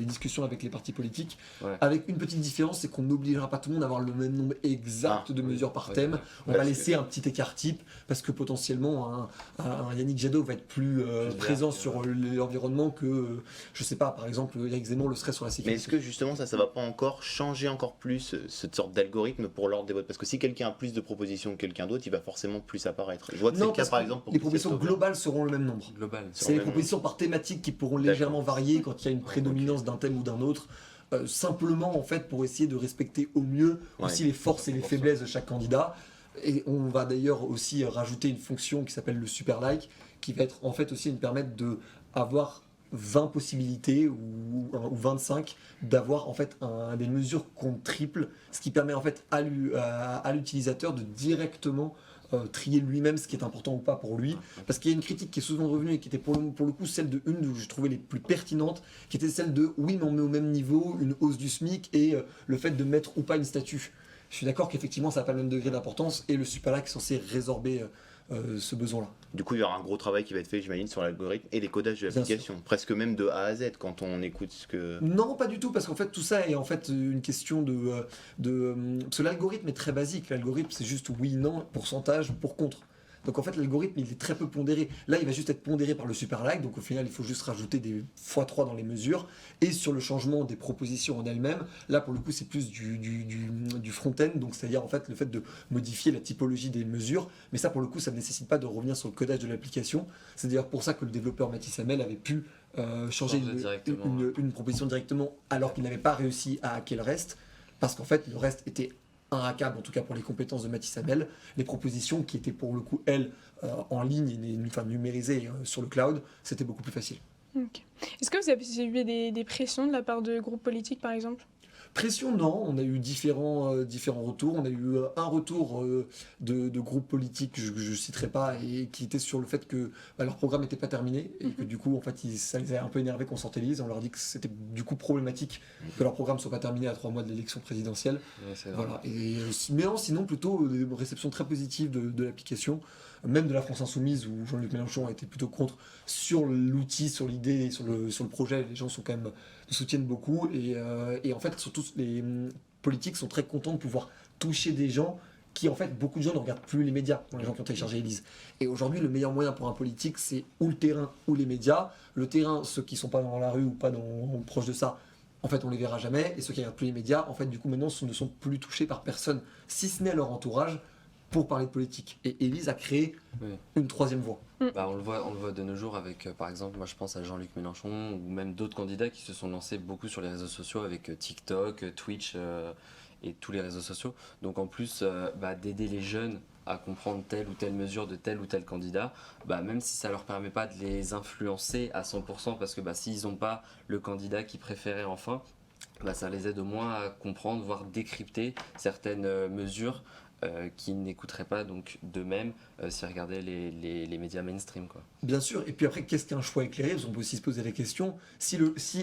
discussions avec les partis politiques, avec une petite différence, c'est qu'on n'obligera pas tout le monde à avoir le même nombre exact de mesures par thème. On va laisser un petit écart type, parce que potentiellement un Yannick Jadot va être plus présent sur l'environnement que, je sais pas, par exemple Éric Zemmour le serait sur la sécurité. Mais est-ce que justement ça va pas encore changer encore plus cette sorte d'algorithme pour l'ordre des votes? Parce que si quelqu'un a plus de propositions que quelqu'un d'autre, il va forcément plus apparaître. Je vois que c'est le cas par exemple. Les propositions globales seront le même nombre. C'est les propositions par thématique qui pourront légèrement varier quand il y a une prédominance d'un thème ou d'un autre. Simplement en fait pour essayer de respecter au mieux aussi les forces et les faiblesses de chaque candidat. Et on va d'ailleurs aussi rajouter une fonction qui s'appelle le super like, qui va être en fait aussi nous permettre de avoir 20 possibilités ou 25 d'avoir en fait des mesures qu'on triple, ce qui permet en fait à l'utilisateur de directement trier lui-même ce qui est important ou pas pour lui, parce qu'il y a une critique qui est souvent revenue et qui était pour le coup celle de une où je trouvais les plus pertinentes, qui était celle de oui mais on met au même niveau une hausse du SMIC et le fait de mettre ou pas une statue. Je suis d'accord qu'effectivement ça n'a pas le même degré d'importance et le super like est censé résorber ce besoin-là. Du coup, il y aura un gros travail qui va être fait, j'imagine, sur l'algorithme et les codages de l'application, presque même de A à Z quand on écoute ce que... Non, pas du tout, parce qu'en fait, tout ça est en fait une question parce que l'algorithme est très basique. L'algorithme, c'est juste oui, non, pourcentage, pour, contre. Donc en fait, l'algorithme, il est très peu pondéré. Là, il va juste être pondéré par le super like, donc au final, il faut juste rajouter des x3 dans les mesures. Et sur le changement des propositions en elles-mêmes, là, pour le coup, c'est plus du front-end, donc c'est-à-dire en fait le fait de modifier la typologie des mesures. Mais ça, pour le coup, ça ne nécessite pas de revenir sur le codage de l'application. C'est d'ailleurs pour ça que le développeur Mathis Hamel avait pu changer une proposition directement alors qu'il n'avait pas réussi à hacker le reste, parce qu'en fait, le reste était hackable, en tout cas pour les compétences de Mathis Hamel. Les propositions qui étaient pour le coup, elles, en ligne et numérisées sur le cloud, c'était beaucoup plus facile. Okay. Est-ce que vous avez subi des pressions de la part de groupes politiques, par exemple ? Pression, non. On a eu différents retours. On a eu un retour de groupes politiques, je ne citerai pas, et qui était sur le fait que leur programme n'était pas terminé et que du coup, en fait, ça les a un peu énervés qu'on sortait l'Élysée. On leur dit que c'était du coup problématique que leur programme ne soit pas terminé à 3 mois de l'élection présidentielle. Ouais, voilà. Mais non, sinon, plutôt des réceptions très positives de l'application. Même de la France Insoumise, où Jean-Luc Mélenchon a été plutôt contre sur l'outil, sur l'idée, sur le projet. Les gens sont quand même soutiennent beaucoup et en fait surtout les politiques sont très contents de pouvoir toucher des gens qui en fait beaucoup de gens ne regardent plus les médias, les gens qui ont téléchargé Élise. Et aujourd'hui le meilleur moyen pour un politique c'est ou le terrain ou les médias. Le terrain, ceux qui sont pas dans la rue ou pas proche de ça, en fait on les verra jamais, et ceux qui regardent plus les médias en fait du coup maintenant ne sont plus touchés par personne si ce n'est leur entourage pour parler de politique. Et Élise a créé une troisième voie. Bah, on le voit de nos jours avec, par exemple, moi je pense à Jean-Luc Mélenchon ou même d'autres candidats qui se sont lancés beaucoup sur les réseaux sociaux avec TikTok, Twitch et tous les réseaux sociaux. Donc en plus d'aider les jeunes à comprendre telle ou telle mesure de tel ou tel candidat, même si ça leur permet pas de les influencer à 100% parce que s'ils n'ont pas le candidat qu'ils préféraient enfin, ça les aide au moins à comprendre, voire décrypter certaines mesures qui n'écouteraient pas donc d'eux-mêmes si regardaient les médias mainstream, quoi. Bien sûr, et puis après qu'est-ce qu'un choix éclairé ? Parce qu'on peut aussi se poser la question, si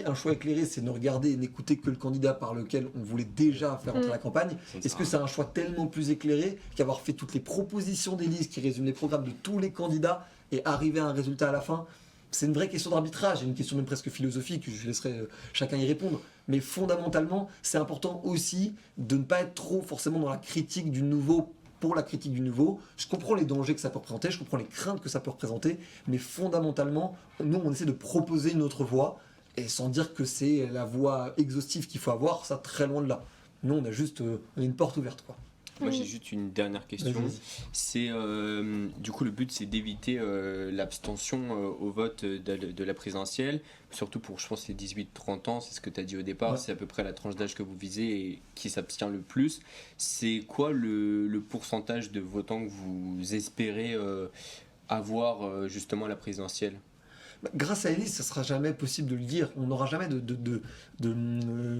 un choix éclairé c'est ne regarder et n'écouter que le candidat par lequel on voulait déjà faire entrer la campagne, est-ce que c'est un choix tellement plus éclairé qu'avoir fait toutes les propositions d'Élise qui résument les programmes de tous les candidats et arriver à un résultat à la fin ? C'est une vraie question d'arbitrage, et une question même presque philosophique, je laisserai chacun y répondre. Mais fondamentalement, c'est important aussi de ne pas être trop forcément dans la critique du nouveau pour la critique du nouveau. Je comprends les dangers que ça peut représenter, je comprends les craintes que ça peut représenter, mais fondamentalement, nous, on essaie de proposer une autre voie, et sans dire que c'est la voie exhaustive qu'il faut avoir, ça très loin de là. Nous, on a juste une porte ouverte, quoi. Moi j'ai juste une dernière question. Vas-y. C'est du coup le but c'est d'éviter l'abstention au vote de la présidentielle, surtout pour je pense les 18-30 ans, c'est ce que tu as dit au départ, c'est à peu près la tranche d'âge que vous visez et qui s'abstient le plus. C'est quoi le pourcentage de votants que vous espérez avoir justement à la présidentielle ? Grâce à Élise, ça sera jamais possible de le dire. On n'aura jamais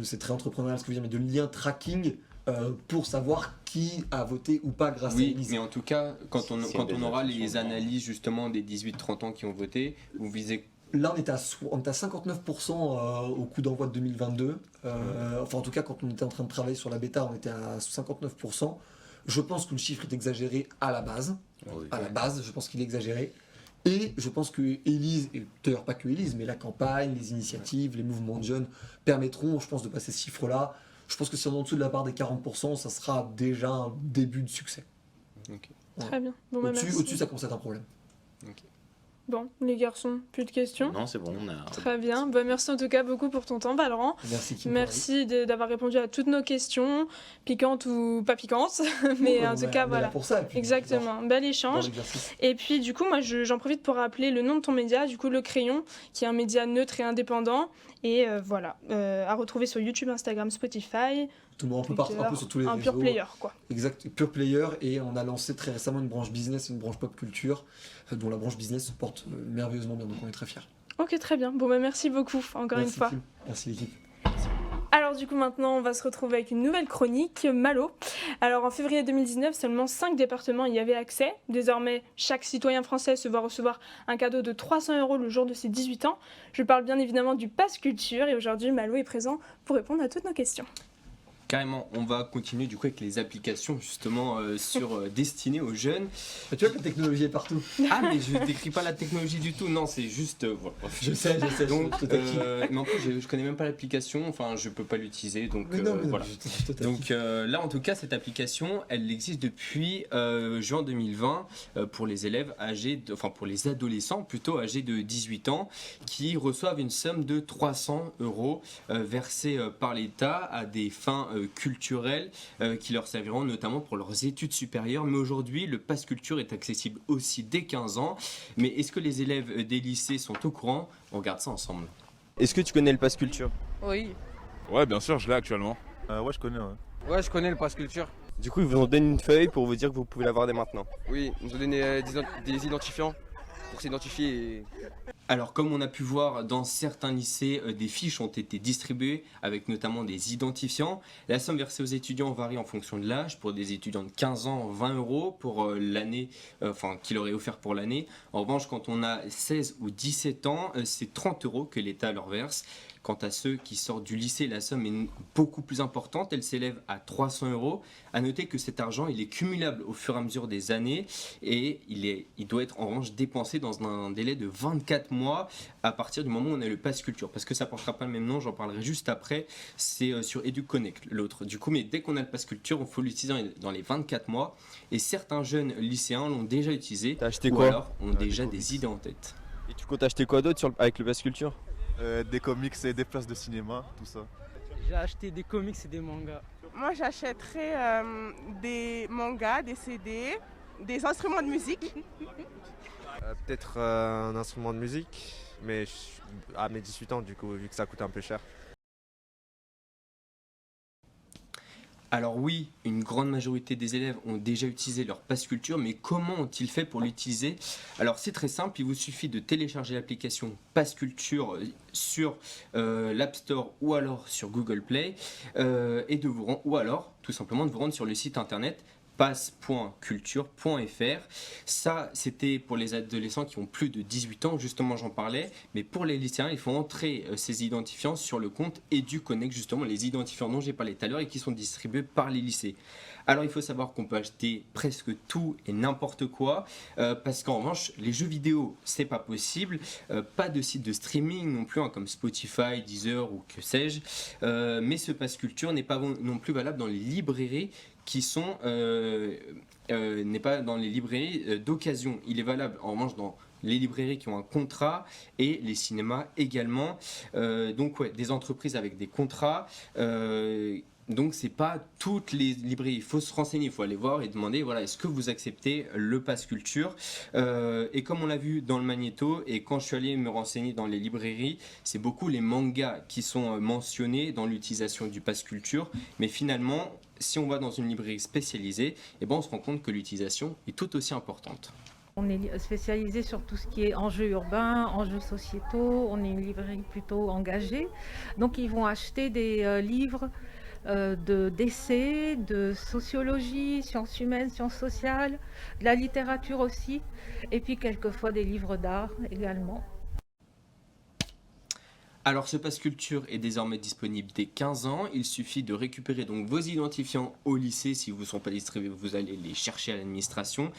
c'est très entrepreneurial ce que je veux dire, mais de lien tracking pour savoir qui a voté ou pas grâce à Élise. Oui, mais en tout cas, quand on aura les analyses justement des 18-30 ans qui ont voté, vous visez... Là, on est à 59% au coup d'envoi de 2022. Enfin, en tout cas, quand on était en train de travailler sur la bêta, on était à 59%. Je pense que le chiffre est exagéré à la base. À la base, je pense qu'il est exagéré. Et je pense que Élise, et d'ailleurs pas que Élise, mais la campagne, les initiatives, les mouvements de jeunes permettront, je pense, de passer ce chiffre-là. Je pense que si on est en dessous de la barre des 40%, ça sera déjà un début de succès. Okay. Ouais. Très bien. Bon, au-dessus, ça commence à être un problème. Okay. Bon, les garçons, plus de questions ? Non, c'est bon. Très bien. Merci en tout cas beaucoup pour ton temps, Valorant. Merci, Kim. Merci d'avoir répondu à toutes nos questions, piquantes ou pas piquantes. Mais en tout cas, voilà. Pour ça, puis, exactement. Bel échange. Et puis, du coup, moi, j'en profite pour rappeler le nom de ton média, du coup, Le Crayon, qui est un média neutre et indépendant. Et voilà, à retrouver sur YouTube, Instagram, Spotify. Tout le monde, un peu sur tous les réseaux. Un pure player, quoi. Exact, pure player. Et on a lancé très récemment une branche business et une branche pop culture, dont la branche business se porte merveilleusement bien, donc on est très fiers. Ok, très bien. Bon, merci beaucoup, encore une fois. Merci l'équipe. Alors du coup maintenant on va se retrouver avec une nouvelle chronique, Malo. Alors en février 2019, seulement 5 départements y avaient accès. Désormais, chaque citoyen français se voit recevoir un cadeau de 300 € le jour de ses 18 ans. Je parle bien évidemment du Pass Culture et aujourd'hui Malo est présent pour répondre à toutes nos questions. Carrément, on va continuer du coup avec les applications justement destinées aux jeunes. Tu vois que la technologie est partout. Ah mais je décris pas la technologie du tout, non c'est juste... voilà. Je sais. Donc, mais en plus je connais même pas l'application, enfin je peux pas l'utiliser, donc voilà. Donc là en tout cas cette application elle existe depuis juin 2020 pour les élèves pour les adolescents plutôt âgés de 18 ans qui reçoivent une somme de 300 € versée par l'État à des fins culturelles qui leur serviront notamment pour leurs études supérieures. Mais aujourd'hui, le Pass Culture est accessible aussi dès 15 ans. Mais est-ce que les élèves des lycées sont au courant? On regarde ça ensemble. Est-ce que tu connais le Pass Culture? Oui. Ouais, bien sûr, je l'ai actuellement. Ouais, je connais. Ouais, je connais le Pass Culture. Du coup, ils vous ont donné une feuille pour vous dire que vous pouvez l'avoir dès maintenant. Oui, ils nous ont donné des identifiants pour s'identifier. Alors comme on a pu voir dans certains lycées, des fiches ont été distribuées avec notamment des identifiants. La somme versée aux étudiants varie en fonction de l'âge. Pour des étudiants de 15 ans, 20 € pour l'année, qu'il aurait offert pour l'année. En revanche, quand on a 16 ou 17 ans, c'est 30 € que l'État leur verse. Quant à ceux qui sortent du lycée, la somme est beaucoup plus importante, elle s'élève à 300 €. À noter que cet argent, il est cumulable au fur et à mesure des années et il doit être en revanche dépensé dans un délai de 24 mois à partir du moment où on a le Pass Culture. Parce que ça ne portera pas le même nom, j'en parlerai juste après, c'est sur EduConnect l'autre. Du coup, mais dès qu'on a le Pass Culture, il faut l'utiliser dans les 24 mois et certains jeunes lycéens l'ont déjà utilisé. T'as acheté ou quoi? Alors ont déjà des idées en tête. Et tu comptes acheter quoi d'autre avec le Pass Culture? Des comics et des places de cinéma, tout ça. J'ai acheté des comics et des mangas. Moi, j'achèterais des mangas, des CD, des instruments de musique. Peut-être un instrument de musique, mais à mes 18 ans, du coup, vu que ça coûte un peu cher. Alors oui, une grande majorité des élèves ont déjà utilisé leur Pass Culture, mais comment ont-ils fait pour l'utiliser? Alors c'est très simple, il vous suffit de télécharger l'application Pass Culture sur l'App Store ou alors sur Google Play ou alors tout simplement de vous rendre sur le site internet pass.culture.fr. Ça, c'était pour les adolescents qui ont plus de 18 ans, justement j'en parlais, mais pour les lycéens, il faut entrer ces identifiants sur le compte EduConnect, justement les identifiants dont j'ai parlé tout à l'heure et qui sont distribués par les lycées. Alors il faut savoir qu'on peut acheter presque tout et n'importe quoi, parce qu'en revanche, les jeux vidéo, c'est pas possible, pas de site de streaming non plus, hein, comme Spotify, Deezer ou que sais-je, mais ce Pass Culture n'est pas non plus valable dans les librairies n'est pas dans les librairies d'occasion. Il est valable en revanche dans les librairies qui ont un contrat et les cinémas également. Donc ouais, des entreprises avec des contrats. Donc c'est pas toutes les librairies, il faut se renseigner, il faut aller voir et demander voilà, est-ce que vous acceptez le Pass Culture, et comme on l'a vu dans le magnéto et quand je suis allé me renseigner dans les librairies, c'est beaucoup les mangas qui sont mentionnés dans l'utilisation du Pass Culture, mais finalement si on va dans une librairie spécialisée, on se rend compte que l'utilisation est tout aussi importante. On est spécialisé sur tout ce qui est enjeux urbains, enjeux sociétaux, on est une librairie plutôt engagée, donc ils vont acheter des livres d'essais, de sociologie, sciences humaines, sciences sociales, de la littérature aussi, et puis quelquefois des livres d'art également. Alors ce Pass Culture est désormais disponible dès 15 ans, il suffit de récupérer donc vos identifiants au lycée, si vous ne sont pas distribués, vous allez les chercher à l'administration,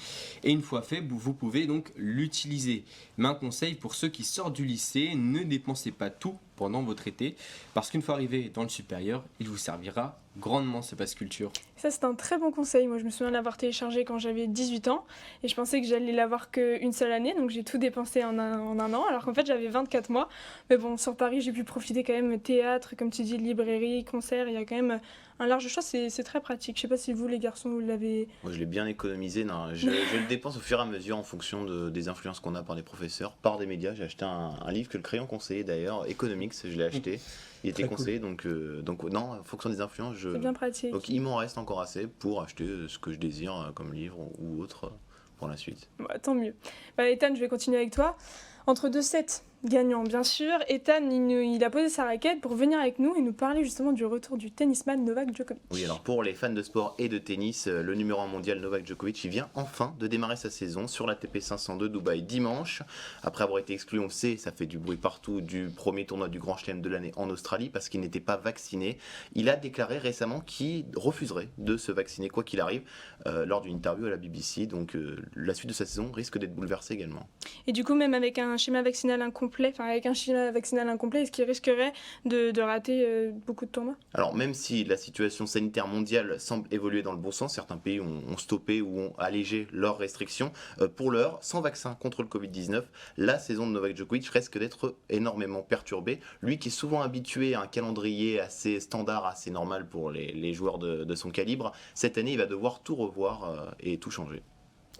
et une fois fait, vous pouvez donc l'utiliser. Mais un conseil pour ceux qui sortent du lycée, ne dépensez pas tout pendant votre été, parce qu'une fois arrivé dans le supérieur, il vous servira grandement ce Pass Culture. Ça c'est un très bon conseil, moi je me souviens l'avoir téléchargé quand j'avais 18 ans et je pensais que j'allais l'avoir qu'une seule année, donc j'ai tout dépensé en un an, alors qu'en fait j'avais 24 mois, mais bon sur Paris j'ai pu profiter quand même théâtre, comme tu dis, librairie, concert, il y a quand même un large choix, c'est très pratique. Je sais pas si vous les garçons vous l'avez... Moi je l'ai bien économisé, non, je le dépense au fur et à mesure en fonction des influences qu'on a par les professeurs, par des médias. J'ai acheté un livre que le Crayon conseillait d'ailleurs, Economics, je l'ai acheté, il était conseillé, cool. donc non, en fonction des influences, c'est bien pratique. Donc il m'en reste encore assez pour acheter ce que je désire comme livre ou autre pour la suite. Tant mieux. Ethan, je vais continuer avec toi. Entre deux sets gagnant, bien sûr. Ethan, il a posé sa raquette pour venir avec nous et nous parler justement du retour du tennisman Novak Djokovic. Oui, alors pour les fans de sport et de tennis, le numéro 1 mondial Novak Djokovic, il vient enfin de démarrer sa saison sur l'ATP 500 de Dubaï dimanche. Après avoir été exclu, on le sait, ça fait du bruit partout, du premier tournoi du Grand Chelem de l'année en Australie parce qu'il n'était pas vacciné. Il a déclaré récemment qu'il refuserait de se vacciner quoi qu'il arrive lors d'une interview à la BBC. Donc la suite de sa saison risque d'être bouleversée également. Et du coup, même avec un schéma vaccinal incomplet, est-ce qu'il risquerait de rater beaucoup de tournois ? Alors même si la situation sanitaire mondiale semble évoluer dans le bon sens, certains pays ont stoppé ou ont allégé leurs restrictions. Pour l'heure, sans vaccin contre le Covid-19, la saison de Novak Djokovic risque d'être énormément perturbée. Lui qui est souvent habitué à un calendrier assez standard, assez normal pour les joueurs de son calibre, cette année il va devoir tout revoir et tout changer.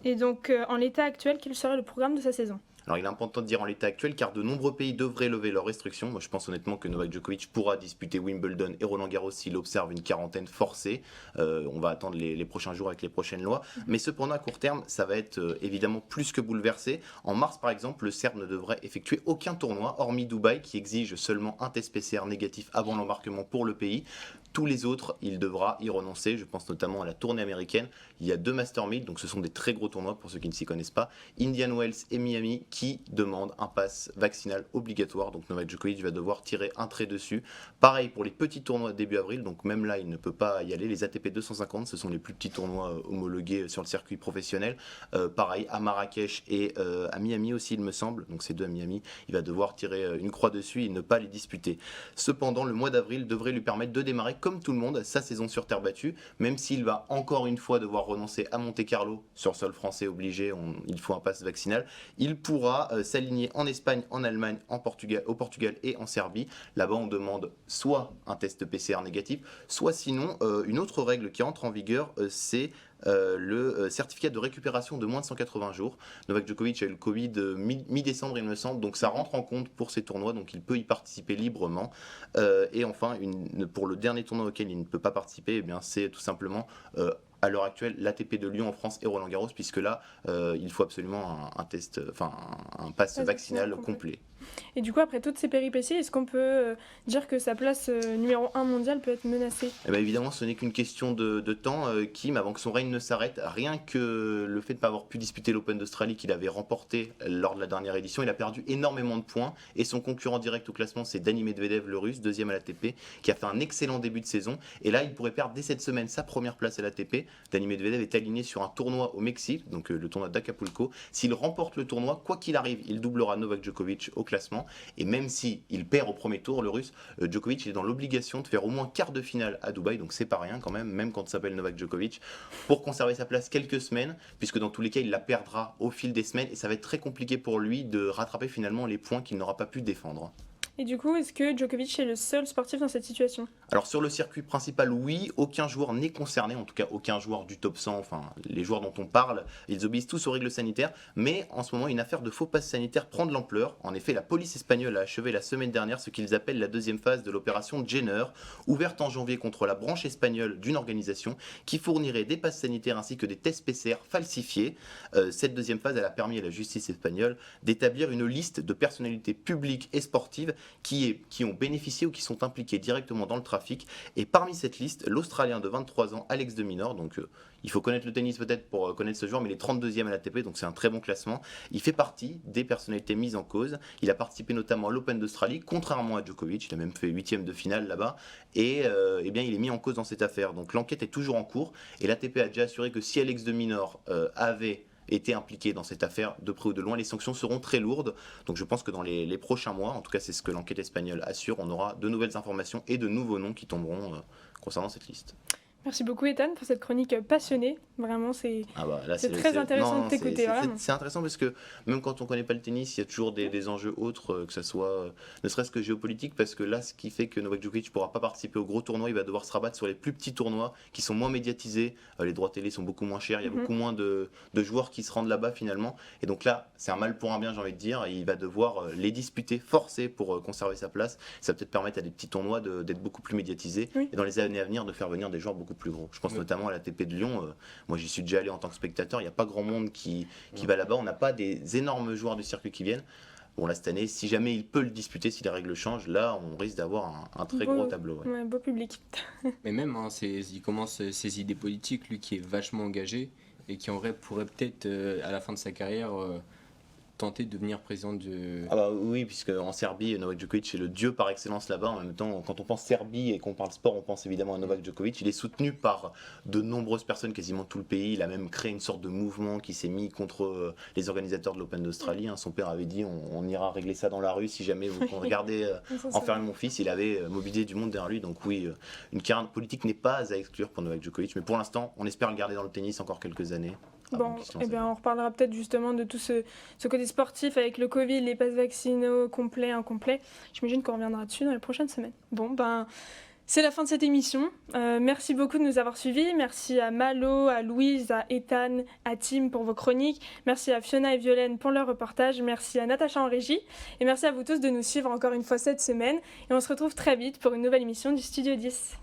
Et donc, en l'état actuel, quel serait le programme de sa saison ? Alors il est important de dire en l'état actuel car de nombreux pays devraient lever leurs restrictions. Moi je pense honnêtement que Novak Djokovic pourra disputer Wimbledon et Roland Garros s'il observe une quarantaine forcée. On va attendre les prochains jours avec les prochaines lois. Mais cependant à court terme ça va être évidemment plus que bouleversé. En mars par exemple le Serbe ne devrait effectuer aucun tournoi hormis Dubaï qui exige seulement un test PCR négatif avant l'embarquement pour le pays. Tous les autres, il devra y renoncer. Je pense notamment à la tournée américaine. Il y a 2 Master 1000, donc ce sont des très gros tournois pour ceux qui ne s'y connaissent pas. Indian Wells et Miami qui demandent un pass vaccinal obligatoire. Donc Novak Djokovic va devoir tirer un trait dessus. Pareil pour les petits tournois début avril. Donc même là, il ne peut pas y aller. Les ATP 250, ce sont les plus petits tournois homologués sur le circuit professionnel. Pareil à Marrakech et à Miami aussi, il me semble. Donc ces deux à Miami, il va devoir tirer une croix dessus et ne pas les disputer. Cependant, le mois d'avril devrait lui permettre de démarrer comme tout le monde sa saison sur terre battue, même s'il va encore une fois devoir renoncer à Monte-Carlo sur sol français obligé, il faut un pass vaccinal. Il pourra s'aligner en Espagne, en Allemagne, au Portugal et en Serbie. Là-bas, on demande soit un test PCR négatif, soit sinon une autre règle qui entre en vigueur, c'est le certificat de récupération de moins de 180 jours. Novak Djokovic a eu le Covid mi-décembre il me semble, donc ça rentre en compte pour ces tournois, donc il peut y participer librement. Et enfin, pour le dernier tournoi auquel il ne peut pas participer, eh bien, c'est tout simplement à l'heure actuelle l'ATP de Lyon en France et Roland Garros, puisque là il faut absolument un pass vaccinal complet. Et du coup, après toutes ces péripéties, est-ce qu'on peut dire que sa place numéro 1 mondiale peut être menacée ? Eh bien, évidemment, ce n'est qu'une question de temps, Kim, avant que son règne ne s'arrête. Rien que le fait de ne pas avoir pu disputer l'Open d'Australie qu'il avait remporté lors de la dernière édition, il a perdu énormément de points. Et son concurrent direct au classement, c'est Dani Medvedev, le Russe, deuxième à l'ATP, qui a fait un excellent début de saison. Et là, il pourrait perdre dès cette semaine sa première place à l'ATP. Dani Medvedev est aligné sur un tournoi au Mexique, donc le tournoi d'Acapulco. S'il remporte le tournoi, quoi qu'il arrive, il doublera Novak Djokovic au classement. Et même s'il perd au premier tour, le Russe, Djokovic est dans l'obligation de faire au moins quart de finale à Dubaï, donc c'est pas rien quand même quand il s'appelle Novak Djokovic, pour conserver sa place quelques semaines, puisque dans tous les cas, il la perdra au fil des semaines, et ça va être très compliqué pour lui de rattraper finalement les points qu'il n'aura pas pu défendre. Et du coup, est-ce que Djokovic est le seul sportif dans cette situation ? Alors sur le circuit principal, oui, aucun joueur n'est concerné, en tout cas aucun joueur du top 100, enfin les joueurs dont on parle, ils obéissent tous aux règles sanitaires, mais en ce moment une affaire de faux pass sanitaire prend de l'ampleur. En effet, la police espagnole a achevé la semaine dernière ce qu'ils appellent la deuxième phase de l'opération Jenner, ouverte en janvier contre la branche espagnole d'une organisation qui fournirait des passes sanitaires ainsi que des tests PCR falsifiés. Cette deuxième phase, elle a permis à la justice espagnole d'établir une liste de personnalités publiques et sportives qui ont bénéficié ou qui sont impliqués directement dans le trafic. Et parmi cette liste, l'Australien de 23 ans, Alex de Minaur, donc il faut connaître le tennis peut-être pour connaître ce joueur, mais il est 32e à l'ATP, donc c'est un très bon classement. Il fait partie des personnalités mises en cause. Il a participé notamment à l'Open d'Australie, contrairement à Djokovic, il a même fait 8e de finale là-bas, et eh bien, il est mis en cause dans cette affaire. Donc l'enquête est toujours en cours, et l'ATP a déjà assuré que si Alex de Minaur avait été impliqué dans cette affaire de près ou de loin, les sanctions seront très lourdes. Donc je pense que dans les prochains mois, en tout cas c'est ce que l'enquête espagnole assure, on aura de nouvelles informations et de nouveaux noms qui tomberont concernant cette liste. Merci beaucoup Ethan pour cette chronique passionnée. Vraiment, c'est très intéressant de t'écouter. C'est intéressant parce que même quand on ne connaît pas le tennis, il y a toujours des enjeux autres, que ce soit ne serait-ce que géopolitique, parce que là, ce qui fait que Novak Djokovic ne pourra pas participer aux gros tournois, il va devoir se rabattre sur les plus petits tournois qui sont moins médiatisés. Les droits télé sont beaucoup moins chers, il y a beaucoup moins de joueurs qui se rendent là-bas finalement. Et donc là, c'est un mal pour un bien, j'ai envie de dire. Et il va devoir les disputer, forcer pour conserver sa place. Ça va peut-être permettre à des petits tournois d'être beaucoup plus médiatisés et dans les années à venir de faire venir des joueurs beaucoup plus gros. Je pense notamment à l'ATP de Lyon. Moi, j'y suis déjà allé en tant que spectateur. Il n'y a pas grand monde qui va là-bas. On n'a pas des énormes joueurs du circuit qui viennent. Bon, là, cette année, si jamais il peut le disputer, si les règles changent, là, on risque d'avoir un très gros tableau. Ouais. Ouais, beau public. Mais même, hein, il commence ses idées politiques, lui qui est vachement engagé et qui en vrai pourrait peut-être, à la fin de sa carrière, tenter de devenir président de... Ah bah oui, puisque en Serbie, Novak Djokovic est le dieu par excellence là-bas. En même temps, quand on pense Serbie et qu'on parle sport, on pense évidemment à Novak Djokovic. Il est soutenu par de nombreuses personnes, quasiment tout le pays. Il a même créé une sorte de mouvement qui s'est mis contre les organisateurs de l'Open d'Australie. Son père avait dit on ira régler ça dans la rue si jamais vous regardez enfermer mon fils. Il avait mobilisé du monde derrière lui. Donc oui, une carrière politique n'est pas à exclure pour Novak Djokovic. Mais pour l'instant, on espère le garder dans le tennis encore quelques années. Bon, eh bien, on reparlera peut-être justement de tout ce côté sportif avec le Covid, les passes vaccinaux complets, incomplets. J'imagine qu'on reviendra dessus dans les prochaines semaines. Bon, ben, c'est la fin de cette émission. Merci beaucoup de nous avoir suivis. Merci à Malo, à Louise, à Ethan, à Tim pour vos chroniques. Merci à Fiona et Violaine pour leur reportage. Merci à Natacha en régie. Et merci à vous tous de nous suivre encore une fois cette semaine. Et on se retrouve très vite pour une nouvelle émission du Studio 10.